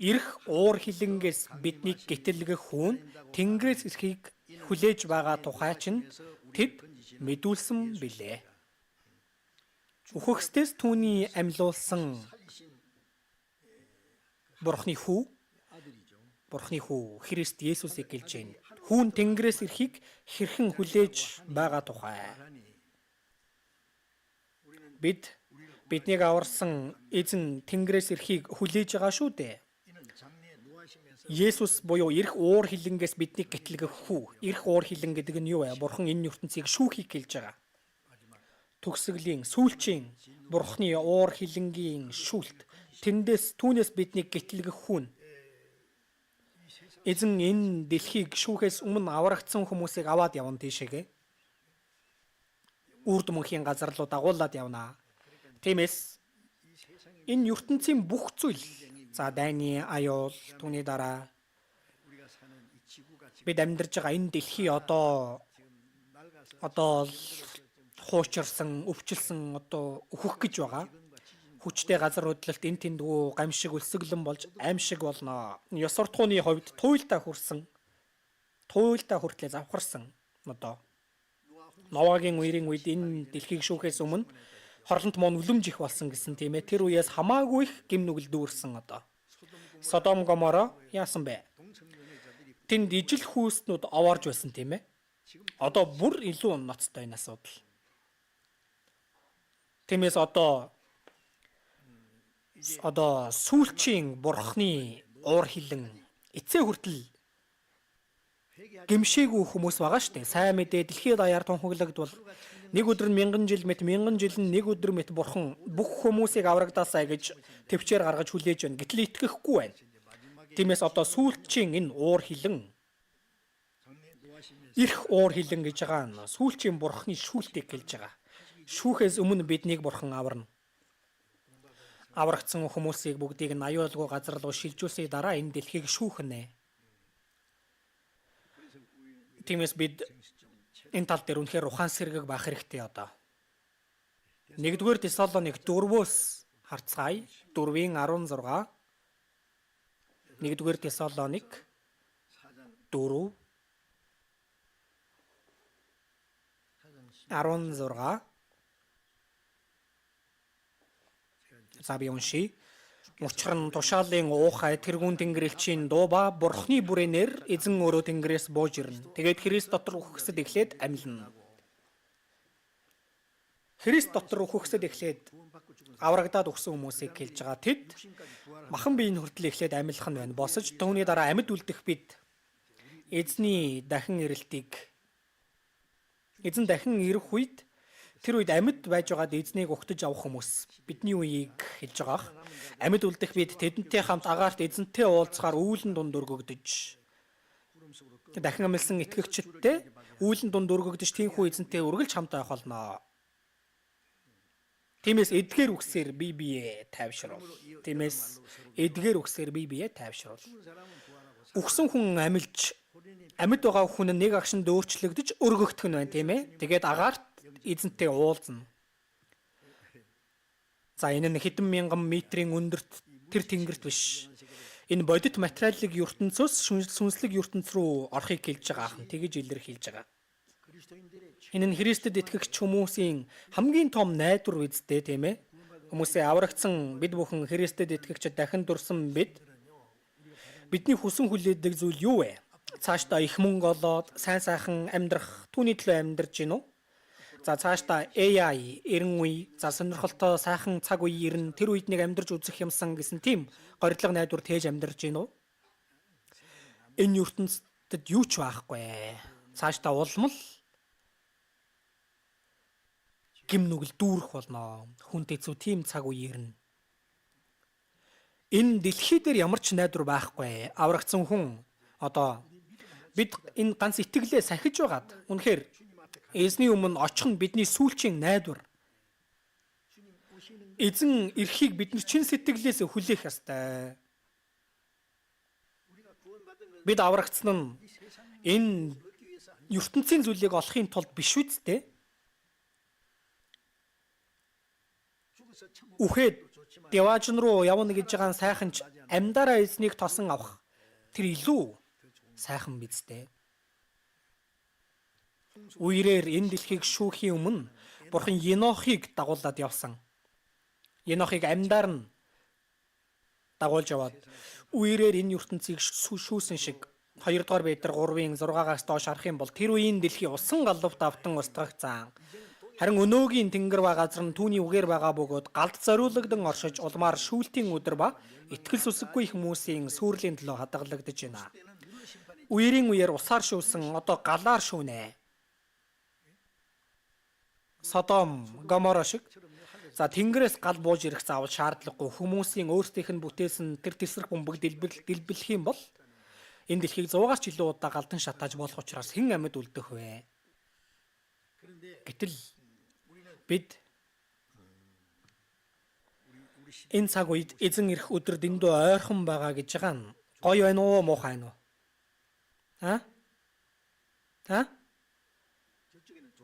ирэх уур хилэнгээс биднийг гэтэлгэх хүн Тэнгэрээс ирэхийг хүлээж байгаа тухай чинь тэд мэдүүлсэн билээ. Үхэгсдээс түүний амьлуулсан Бурхны хүү Христ Есүсийг гэлж байна. Хүн Тэнгэрээс ирэхийг хэрхэн хүлээж байгаа тухай. Биднийг аварсан эзэн Тэнгэрээс ирэхийг хүлээж байгаа шүү дээ. Есүс буюу ирэх уур хилэнгээс биднийг гэтлэгэх хүү. Ирэх уур хилэн гэдэг нь юу вэ? Бурхан энэ ертөнцийг шүүхийг хэлж байгаа. Төгсгөлийн сүүлчийн Бурханы уур хилэнгийн шүүлт. Түүнээс биднийг гэтлэгэх хүн. Эзэн энэ дэлхийг шүүхээс өмнө аврагдсан хүмүүсийг аваад явна тийшээгээ. Үрд мөнхийн газар руу дагуулад явна. Тиймээс энэ ертөнцийн бүх зүйл дайны аюул, түүний дараа бид амьдарч байгаа энэ дэлхий одоо хуучирсан, өвчлсөн өөхөх гэж байгаа. Хүчтэй газар хөдлөлт эн тэндгүү гамшиг өлсгөлэн болж аимшиг болно. Ёс суртахууны хувьд туйлдаа хүртлээ завхарсан. Новагийн үерийн үед энэ дэлхийг шүүхээс өмнө хорлонт мөн үлэмж их болсон гэсэн тийм ээ. Тэр үеэс хамаагүй их гим нүгэл дүүрсэн одоо. Содом Гоморо яасан бэ? Тэнд ижил хүүснүүд овоорж байсан тийм ээ. Одоо бүр илүү ноцтой энэ асуудал. Тиймээс одоо сүүлчийн Бурхны уур хилэн эцээ хүртэл гимшээгүй хүмүүс байгаа штэ. Сайн мэдээ дэлхийд даяар тунхаглагдвал нэг өдөр нь 1000 жил мэт 1000 жил нь нэг өдөр мэт Бурхан бүх хүмүүсийг аврагдаасаа гэж төвчээр гаргаж хүлээж байна. Гэтэл итгэхгүй байна. Тиймээс одоо сүүлчийн энэ уур хилэн эрх уур хилэн гэж байгаа нь сүүлчийн бурхны шүүлтийг хэлж байгаа. Шүүхээс өмнө биднийг бурхан аварна. Аврагдсан хүмүүсийг бүгдийг нь аюулгүй газар руу шилжүүлсний дараа энэ дэлхийг шүүхнэ. Тиймээс бид энэ тал дээр үнэхээр ухаан сэргийг баах хэрэгтэй одоо. 1-р Тесалоник 4-өөс харцгаая. 4:16. 1-р Тесалоник 4:16. За би уншия. Учир нь тушаалын уухай тэргүүн тэнгэрлэгчийн дуу ба бурхны бүрээнээр эзэн өөрөө тэнгэрээс бууж ирнэ. Тэгээд Христ дотор үхсэд эхлээд амьлна. Христ дотор үхсэд эхлээд аврагдаад өгсөн хүмүүсийг хэлж байгаа. Тэд махан биеийн хүртэл эхлээд амьлах нь байна. Босож түүний дараа амьд үлдэх бид эзэн дахин ирэх үед тэр үед амьд байж байгаад эзнийг угтаж авах хүмүүс бидний үеийг хэлж байгаа. Амьд үлдэх бид тэдэнтэй хамт агаарт эзэнтэй уулзахаар үүлэн дунд өргөгдөж дахин амьлсан итгэгчдтэй үүлэн дунд өргөгдөж тийхүү эзэнтэй үргэлж хамт байх болно. Тиймээс эдгээр үгсээр бие биеэ тайвшруул. Үхсэн хүн амьд байгаа хүн нэг агшин дөөрчлөгдөж өргөгдөх нь байна, тийм ээ. Тэгээд агаарт эзэнтэй уулзна. За энэ нь хэдэн мянган метрийн өндөрт тэр тэнгэрт биш. Энэ бодит материалын ертөнцөөс сүнслэг ертөнц рүү орохыг хэлж байгаа ахын. Тэгэж илэрхийлж байгаа. Энэ нь Христэд итгэгч хүмүүсийн хамгийн том найдвар үздэй, тийм ээ. Хүмүүсээ аврагдсан бид бүхэн Христэд итгэгчид дахин дурсан бидний хүсэн хүлээдэг зүйл юу вэ? Цаашдаа их мөнгө олоод сайн сайхан амьдрах, түүний төлөө амьдарч гин үү? За цаашдаа AI, эрен үе, за сонирхолтой сайхан цаг үе ирнэ, тэр үед нэг амьдарч үзэх юмсан гэсэн тийм горилго найдвар тээж амьдарч гин үү? Энэ ертөнцид юу ч байхгүй. Цаашдаа улмал гим нүгэл дүүрэх болно. Хүнд хэцүү тийм цаг үе ирнэ. Энэ дэлхий дээр ямар ч найдвар байхгүй. Аврагдсан хүн одоо бид энэ ганц итгэлээ сахиж байгаад үнэхээр эзний өмнө очих нь бидний сүүлчийн найдвар. Эзэн эрхийг бидний чин сэтгэлээс хүлээх ёстой. Бид аврагдсан нь энэ ертөнцийн зүйлийг олохын тулд биш үсттэй. Үхээд деважн руу явна гэж байгаа сайхан ч амьдараа эзнийг тосон авах тэр илүү сайхан бидтэй. Үерээр энэ дэлхийг шүүхийн өмнө бурхан Енохийг дагуулад явсан. Енохийг амьдаар нь дагуулж яваад үерээр энэ ертөнцийг шүүсэн шиг 2-р Петр 3:6-аас доош харах юм бол тэр үеийн дэлхий усан галавт автан устгагцсан. Харин өнөөгийн тэнгэр ба газар нь түүний үгээр байгаа бөгөөд галд зориулагдсан оршиж улмаар шүүлтийн өдөр ба итгэл сүсэггүй хүмүүсийн сүрлийн төлөө хадгалагдаж байна. Үерийн үеэр усаар шүүсэн одоо галаар шүүнэ. Содом, Гомора шиг. За тэнгэрээс гал бууж ирэх заавал шаардлагагүй. Хүмүүсийн өөрсдийнх нь бүтээсэн тэр тесрэх бөмбөг дэлбэлэх юм бол энэ дэлхийг 100-аас ч илүү удаа галдан шатааж болох учраас хэн амьд үлдэх вэ? Гэтэл бид энэ цаг үед эзэн ирэх өдөр дэндүү ойрхон байгаа гэж байгаа нь гоё байна уу, муухай байна уу?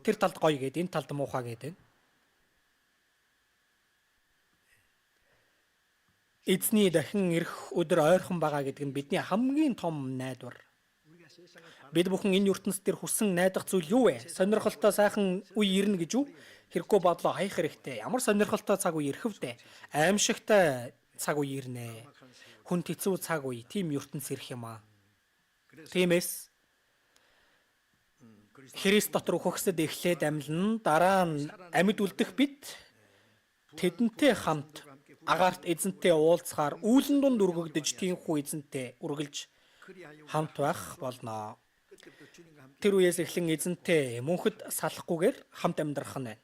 Тэр талд гоё гээд энэ талд муухай гээд байна. Эзний дахин ирэх өдөр ойрхон байгаа гэдэг нь бидний хамгийн том найдвар. Бид бүхэн энэ ертөнцийн дээр хүссэн найдах зүйл юу вэ? Сонирхолтой сайхан үе ирнэ гэж юу? Хэрэггүй бодлоо хаях хэрэгтэй. Ямар сонирхолтой цаг үе ирэх вдэ? Аимшигтай цаг үе ирнэ. Хүнд хэцүү цаг үе, тийм ертөнц ирэх юм аа. Тиймээс Христ дотор үхсэд эхлээд амьлна. Дараа нь амьд үлдэх бид тэдэнтэй хамт агаарт эзэнтэй уулзахаар үүлэн дунд өргөгдөж тийхүү эзэнтэй үргэлж хамт байх болно. Тэр үеэс эхлэн эзэнтэй мөнхөд салахгүйгээр хамт амьдрах нь байна.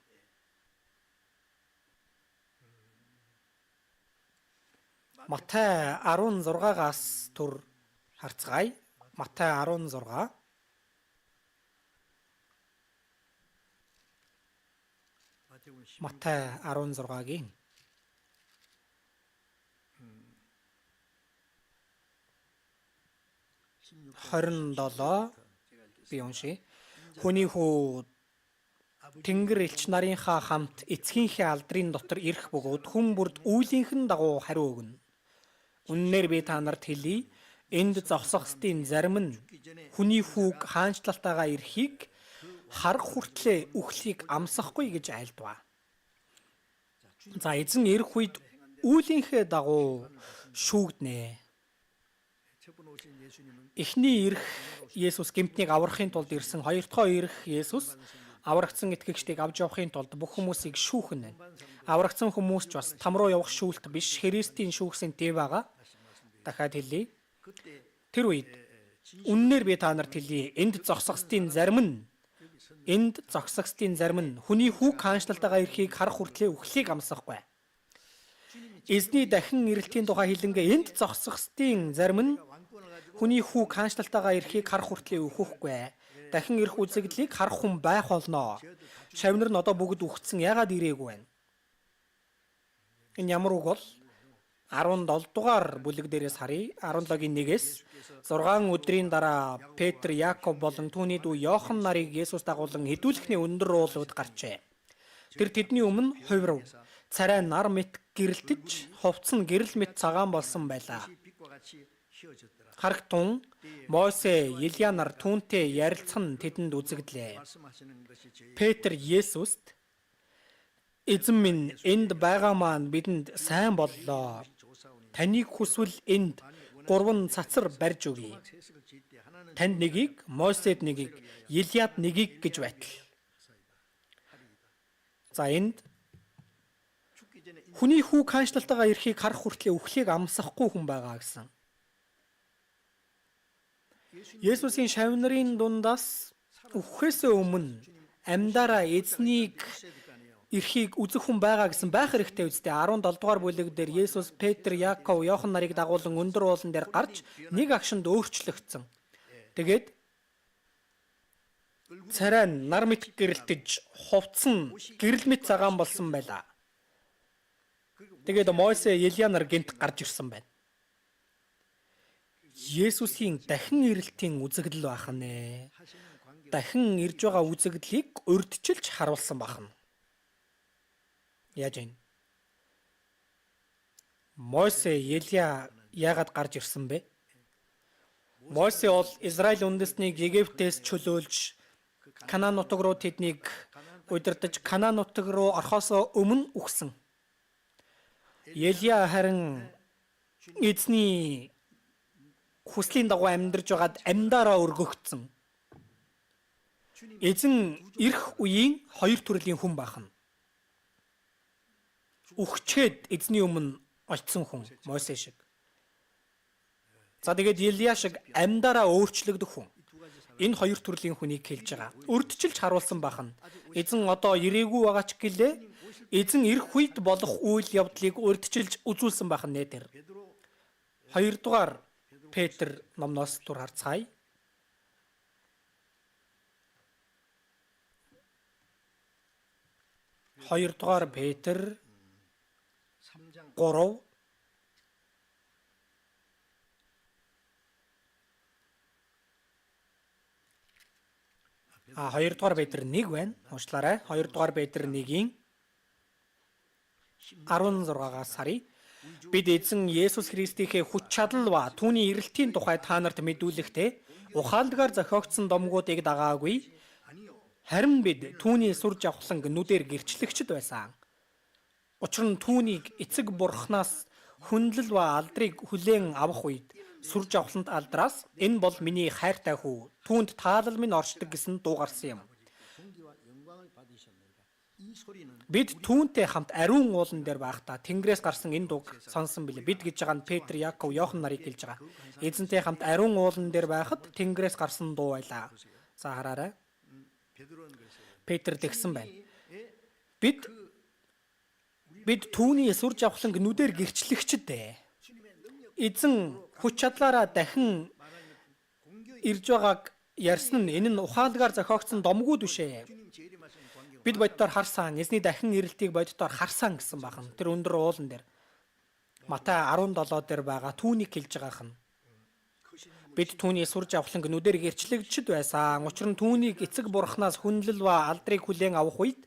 Матай 16-аас түр харцгаая. Матай 16. Матай 16-гийн 27 би уншия. Хүний хүү Тэнгэр элч нарынхаа хамт эцгийнхээ алдрын дотор ирэх бөгөөд хүн бүрд үйлийнхэн дагуу хариу өгнө. Үннээр би та нарт хэлье, энд зогсохстын зарим нь хүний хүүг хаанчлалтайгаа ирэхийг харах хүртлээр үхлийг амсахгүй гэж айлдваа. За эзэн ирэх үед үйлийнхээ дагуу шүүгднэ. Эхний ирэх Есүс гэмтнийг аврахын тулд ирсэн, хоёр дахь ирэх Есүс аврагдсан итгэгчдийг авч явахын тулд бүх хүмүүсийг шүүхэн байна. Аврагдсан хүмүүс ч бас там руу явах шүүлт биш, Христийн шүүгсэн төв байгаа. Дахиад хэлье. Тэр үед үннээр би та нарт хэлье, энд зогсохстын зарим нь хүний хүүг хаанчлалтайгаа ирэхийг харах хүртлээр үхлийг амсахгүй. Эзний дахин ирэлтийн тухай хэлэнгээ энд зогсохстын зарим нь хүний хүүг хаанчлалтайгаа ирэхийг харах хүртлээр үхэхгүй. Дахин ирэх үзэгдлийг харах хүн байх болно. Шавнар нь одоо бүгд үхсэн, яагаад ирээгүй байна? Энэ ямар үг бол 17 дугаар бүлэг дээрээс харъя. 17-гийн 1-ээс 6 өдрийн дараа Петр, Яаков болон түүний дүү Йохан нарыг Есүс дагуулan хэдүүлэхний өндөр уулууд гарчээ. Тэр тэдний өмнө хувирав. Царай нар мэт гэрэлтэж, хувцс нь гэрэл мэт цагаан болсон байлаа. Харагтун Мосе, Елия нар түүнтэй ярилцах нь тэдэнд үзэгдлээ. Петр Есүст "Эзэн минь, энд байгаа маань бидэнд сайн боллоо. Таныг хүсвэл энд 3 цацар барьж өгье. Танд нэгийг, Мосед нэгийг, Елиад нэгийг гэж байтал." За энд хүний хүүг хаанчлалтайгаа ирэхийг харах хүртлээр үхлийг амсахгүй хүн байгаа гэсэн. Есүсийн шавнарын дундаас үхэхээс өмнө амьдараа эзнийг ирэхийг үзэх хүн байгаа гэсэн байх хэрэгтэй үстэй. 17 дугаар бүлэг дээр Есүс Петр, Яаков, Йохан нарыг дагуулan өндөр уулан дээр гарч нэг агшинд өөрчлөгдсөн. Тэгээд царай нь нар мэт гэрэлтэж, хувцс нь гэрэл мэт цагаан болсон байлаа. Тэгээд Мосе, Елия нар гэнт гарч ирсэн байна. Есүсийн дахин ирэлтийн үзэгдэл бахна. Дахин ирж байгаа үзэгдлийг урьдчилж харуулсан бахна. Яаж вэ? Мосе, Елия яагаад гарч ирсэн бэ? Мосе бол Израиль үндэстнийг Египтээс чөлөөлж Канаан нутаг руу тэднийг удирдах, Канаан нутаг руу орохоос өмнө үхсэн. Елия харин эзний хүслийн дагуу амьдарж байгаад амьдараа өргөгдсөн. Эзэн ирэх үеийн хоёр төрлийн хүн бахна. Үхчээд эзний өмнө очсон хүн, Мосе шиг. За тэгээд Елия шиг амьдараа өөрчлөгдөх хүн. Энэ хоёр төрлийн хүнийг хэлж байгаа. Урьдчилж харуулсан бахна. Эзэн одоо ирээгүй байгаа ч гэлээ эзэн ирэх үед болох үйл явдлыг урьдчилж үзүүлсэн бахна нэ тэр. 2 дугаар Петр номноос түр харцгаая. Хоёр дугаар Петр 3 2 дугаар Петр 1 байна. Уншлаарай. 2 дугаар Петр 1-ийн 16-аас харъя. Бид эзэн Есүс Христийнхээ хүч чадал ба түүний ирэлтийн тухай та нарт мэдүүлэхдээ ухаалгаар зохиогдсон домгуудыг дагаагүй. Харин бид түүний сүр жавхлан нүдээр гэрчлэгчд байсан. Учир нь түүнийг эцэг бурхнаас хүндлэл ба алдрыг хүлээн авах үед сүр жавхланд алдраас энэ бол миний хайртай хүү, түүнд таалал минь оршдог гэсэн дуу гарсан юм. Бид түүнтэй хамт ариун уулан дээр байхдаа Тэнгэрээс гарсан энэ дууг сонсон билээ. Бид гэж байгаа нь Петр, Яаков, Йохан нарыг хэлж байгаа. Эзэнтэй хамт ариун уулан дээр байхад Тэнгэрээс гарсан дуу байлаа. За хараарай. Петр тэгсэн байна. Бид түүний сүр жавхлан нүдээр гэрчлэгчд ээ. эзэн хүч чадлаараа дахин ирж байгааг ярьсан нь энэ нь ухаалгаар зохиогдсон домгууд биш ээ. Бид боддоор харсан эзний дахин ирэлтийг боддоор харсан гэсэн байна. Тэр өндөр уулан дээр Матай 17 дээр байгаа түүнийг хэлж байгаах нь. Бид түүний сурж авахлан нүдээр гэрчлэгчд байсан. Учир нь түүнийг эцэг бурхнаас хүнлэл ба алдрыг хүлээн авах үед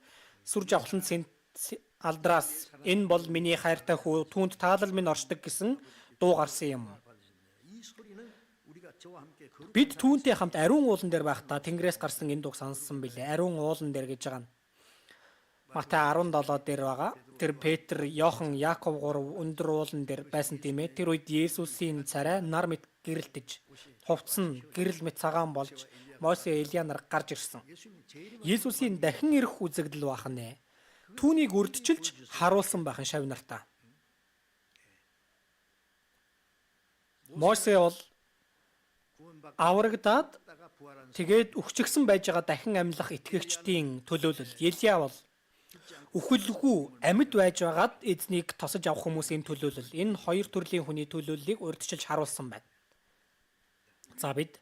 сурж авахлан алдраас энэ бол миний хайртай хүү түүнд таалал минь оршдог гэсэн дуу гарсан юм. Бид түүнтэй хамт ариун уулан дээр байхдаа Тэнгэрээс гарсан энэ дууг сонссон билээ. Ариун уулан дээр гэж байгаа нь Матай 17 дээр байгаа. Тэр Петр, Йохан, Яаков 3 өндөр уулан дээр байсан тийм ээ. Тэр үед Есүсийн царай нар мэт гэрэлтэж, хувцсан гэрэл мэт цагаан болж Мосе, Илия нар гарч ирсэн. Есүсийн дахин ирэх үзэгдэл бахан ээ. Түүнийг үрдчилж харуулсан бахан шав нартаа. Мосе бол аврагдаад тэгээд үхчихсэн байж байгаа дахин амьлах итгэгчдийн төлөөлөл. Илия бол үхэлгүй амьд байж байгаад эзнийг тосож авах хүмүүсийн төлөөлөл. Энэ хоёр төрлийн хүний төлөөллийг урьдчилж харуулсан байна. За бид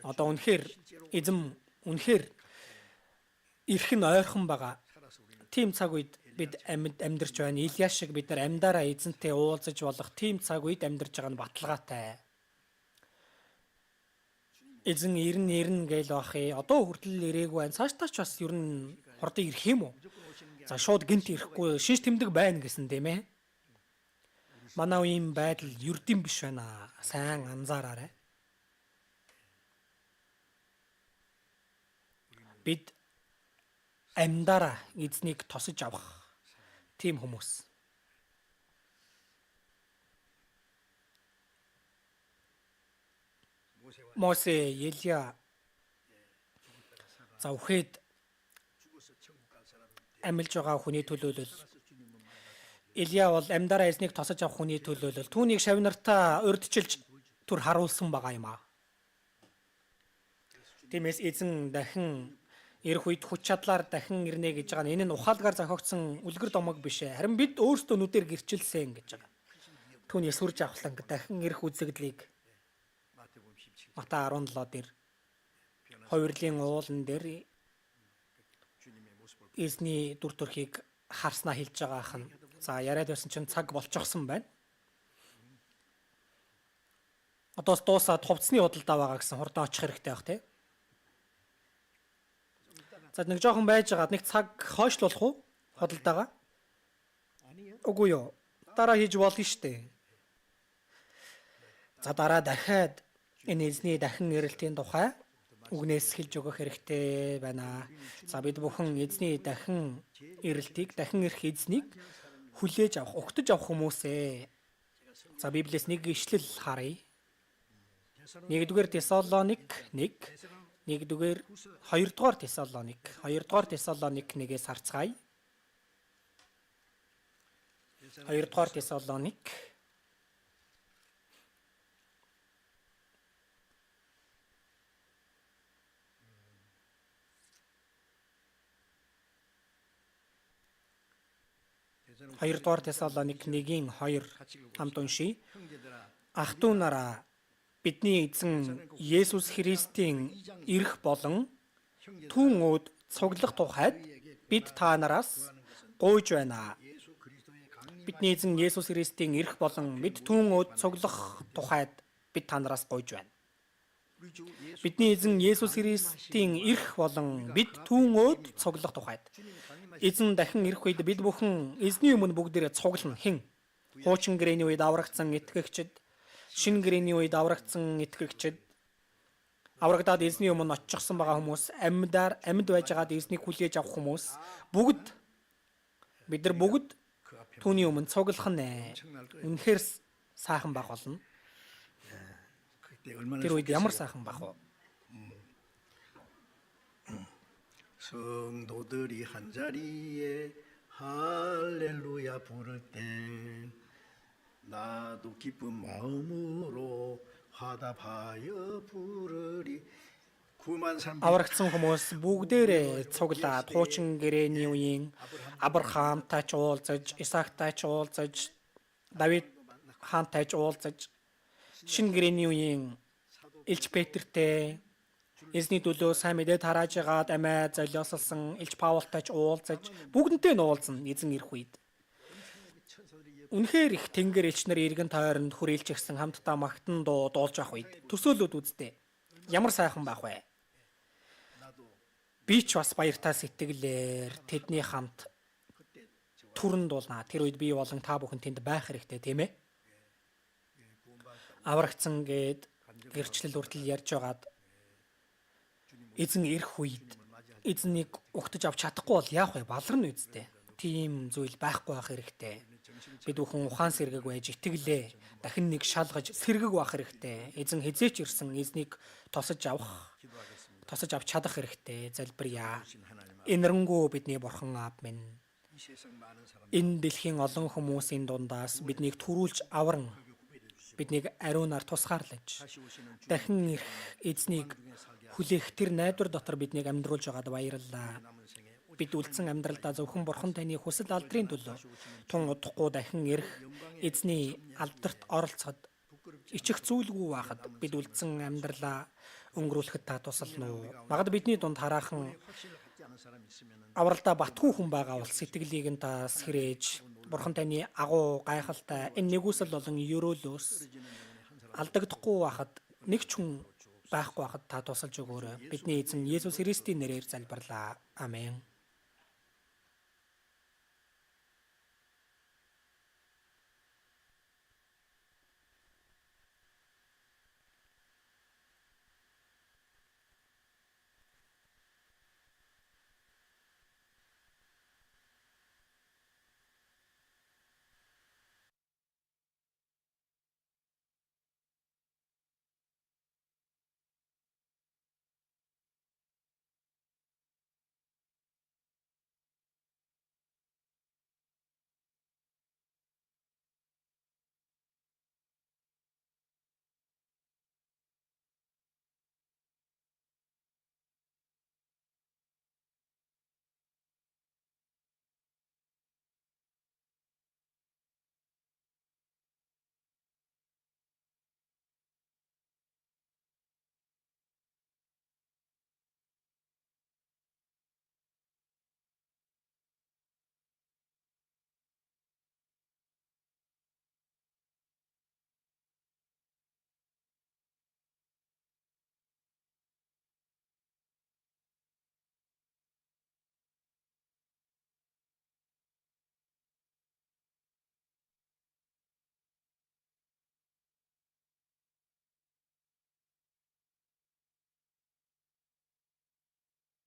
одоо үнэхээр эзэм үнэхээр ирэх нь ойрхон байгаа. Тийм цаг үед бид амьдарч байна. Илия шиг бид нар амьдараа эзэнтэй уулзаж болох тийм цаг үед амьдарч байгаа нь баталгаатай. Эзэн ирнэ гээл бах ээ. Одоо хүртэл ирээгүй байна. Цаашдаа ч бас ер нь хурдан ирэх юм уу? За шууд гинт ирэхгүй шинж тэмдэг байна гэсэн тийм ээ. Манай үеийн байдал ердөм биш байна. Сайн анзаараарай. Бид амьдараа эзнийг тосож авах тийм хүмүүс. Мосе, Илия за үхээд амьлж байгаа хүний төлөөлөл. Илия бол амьдараа эзнийг тосож авах хүний төлөөлөл. Түүнийг шав нартаа урьдчилж түр харуулсан байгаа юм аа. Тиймээс эзэн дахин ирэх үед хүч чадлаар дахин ирнэ гэж байгаа. Энэ нь ухаалгаар зохиогдсон үлгэр домог биш ээ. Харин бид өөрсдөө нүдээр гэрчилсэн гэж байгаа. Түүний сүрж авахлан дахин ирэх үзэгдлийг Матай 17 дээр хувирлын уулан дээр эзний дүр төрхийг харснаа хэлж байгаа хан. За яриад байсан чинь цаг болчихсон байна. Одоос дуусаад хувцсны худалдаа байгаа гэсэн хурдан очих хэрэгтэй байх тий. За нэг жоохон байж байгаад нэг цаг хойшлуулах уу худалдаагаа? Үгүй юу. Дараа хийж болно штэ. За дараа дахиад энэ эзний дахин ирэлтийн тухай үгнээс хэлж өгөх хэрэгтэй байна. За бид бүхэн эзний дахин ирэлтийг, дахин ирэх эзнийг хүлээж авах, угтаж авах хүмүүсээ. За Библиэс нэг ишлэл харъя. 1-р Тесалоник 1, 2-р Тесалоник 1-ээс харцгаая. 2-р Тесалоник 1-ийн 2 хамт уншия. Ах トゥ нараа бидний эзэн Есүс Христийн ирэх болон түүн өд цуглах тухайд бид та нараас гуйж байна. Бидний эзэн Есүс Христийн ирэх болон бид түүн өд цуглах тухайд бид та нараас гуйж байна. Бидний эзэн Есүс Христийн ирэх болон бид түүн өд цуглах тухайд. Эзэн дахин ирэх үед бид бүхэн эзний өмнө бүгдээрээ цуглана. Хэн? Хуучин гэрээний үед аврагдсан итгэгчид, шинэ гэрээний үед аврагдсан итгэгчид, аврагдаад эзний өмнө очихсан байгаа хүмүүс, амьд байж байгаад эзнийг хүлээж авах хүмүүс, бид нар бүгд түүний өмнө цуглах нэ. Үнэхээр сайхан байх болно. Тэр үед ямар сайхан байх вэ? 성도들이 한자리에 할렐루야 부를 때 나도 기쁜 마음으로 화답하여 부르리. Аврагдсан хүмүүс бүгдээрээ цуглаад хуучин гэрээний үеийн Авраамтай ч уулзаж, Исаактай ч уулзаж, Давид хаантай ч уулзаж шинэ гэрээний үеийн Илч Петертэй эзний төлөө сайн мэдээ тарааж байгаад амиа золиослсон Илч Паултай ч уулзаж бүгднтэй нь уулзна эзэн ирэх үед. Үнэхээр их тэнгэр элч нар иргэн тойронд хүрээлж ирсэн хамтдаа магтан дуу дуулж авах үед төсөөлөд үзтээ. Ямар сайхан байх вэ? Би ч бас баяртай сэтгэлээр тэдний хамт түрэн дуулнаа. Тэр үед би болон та бүхэн тэнд байх хэрэгтэй, тийм ээ? Аврагдсан гээд гэрчлэл хүртэл ярьж байгаад эзэн ирэх үед эзнийг угтаж авч чадахгүй бол яах вэ? Баларна үсттэй. Тийм зүйл байхгүй байх хэрэгтэй. Бид бүхэн ухаан сэргэг байж итгэлээ. Дахин нэг шалгаж сэргэг байх хэрэгтэй. Эзэн хизээч ирсэн эзнийг тосож авч чадах хэрэгтэй. Залбирая. Энэрэнгүү бидний бурхан аав минь. Энэ дэлхийн олон хүмүүсийн дундаас биднийг түрүүлж аваран биднийг ариунаар тусгаарлаж дахин ирэх эзнийг хүлээх тэр найдвар дотор биднийг амьдруулж байгаад баярлалаа. Бид үлдсэн амьдралдаа зөвхөн бурхан таны хүсэл алдрын төлөө тун удахгүй дахин ирэх эзний алдарт оролцоход ичих зүйлгүй байхад бид үлдсэн амьдралаа өнгөрүүлэхэд та тусална уу? Магад бидний дунд хараахан авралдаа батгүй хүн байгаа бол сэтгэлийг нь та сэрээж бурхан таны агуу гайхалтай энэ нэгүсэл болон ерөөлөөс алдагдахгүй байхад нэг ч хүн байхгүй байхад та тусалж өгөөрэй. Бидний эзэн Есүс Христийн нэрээр залбирлаа. Амен.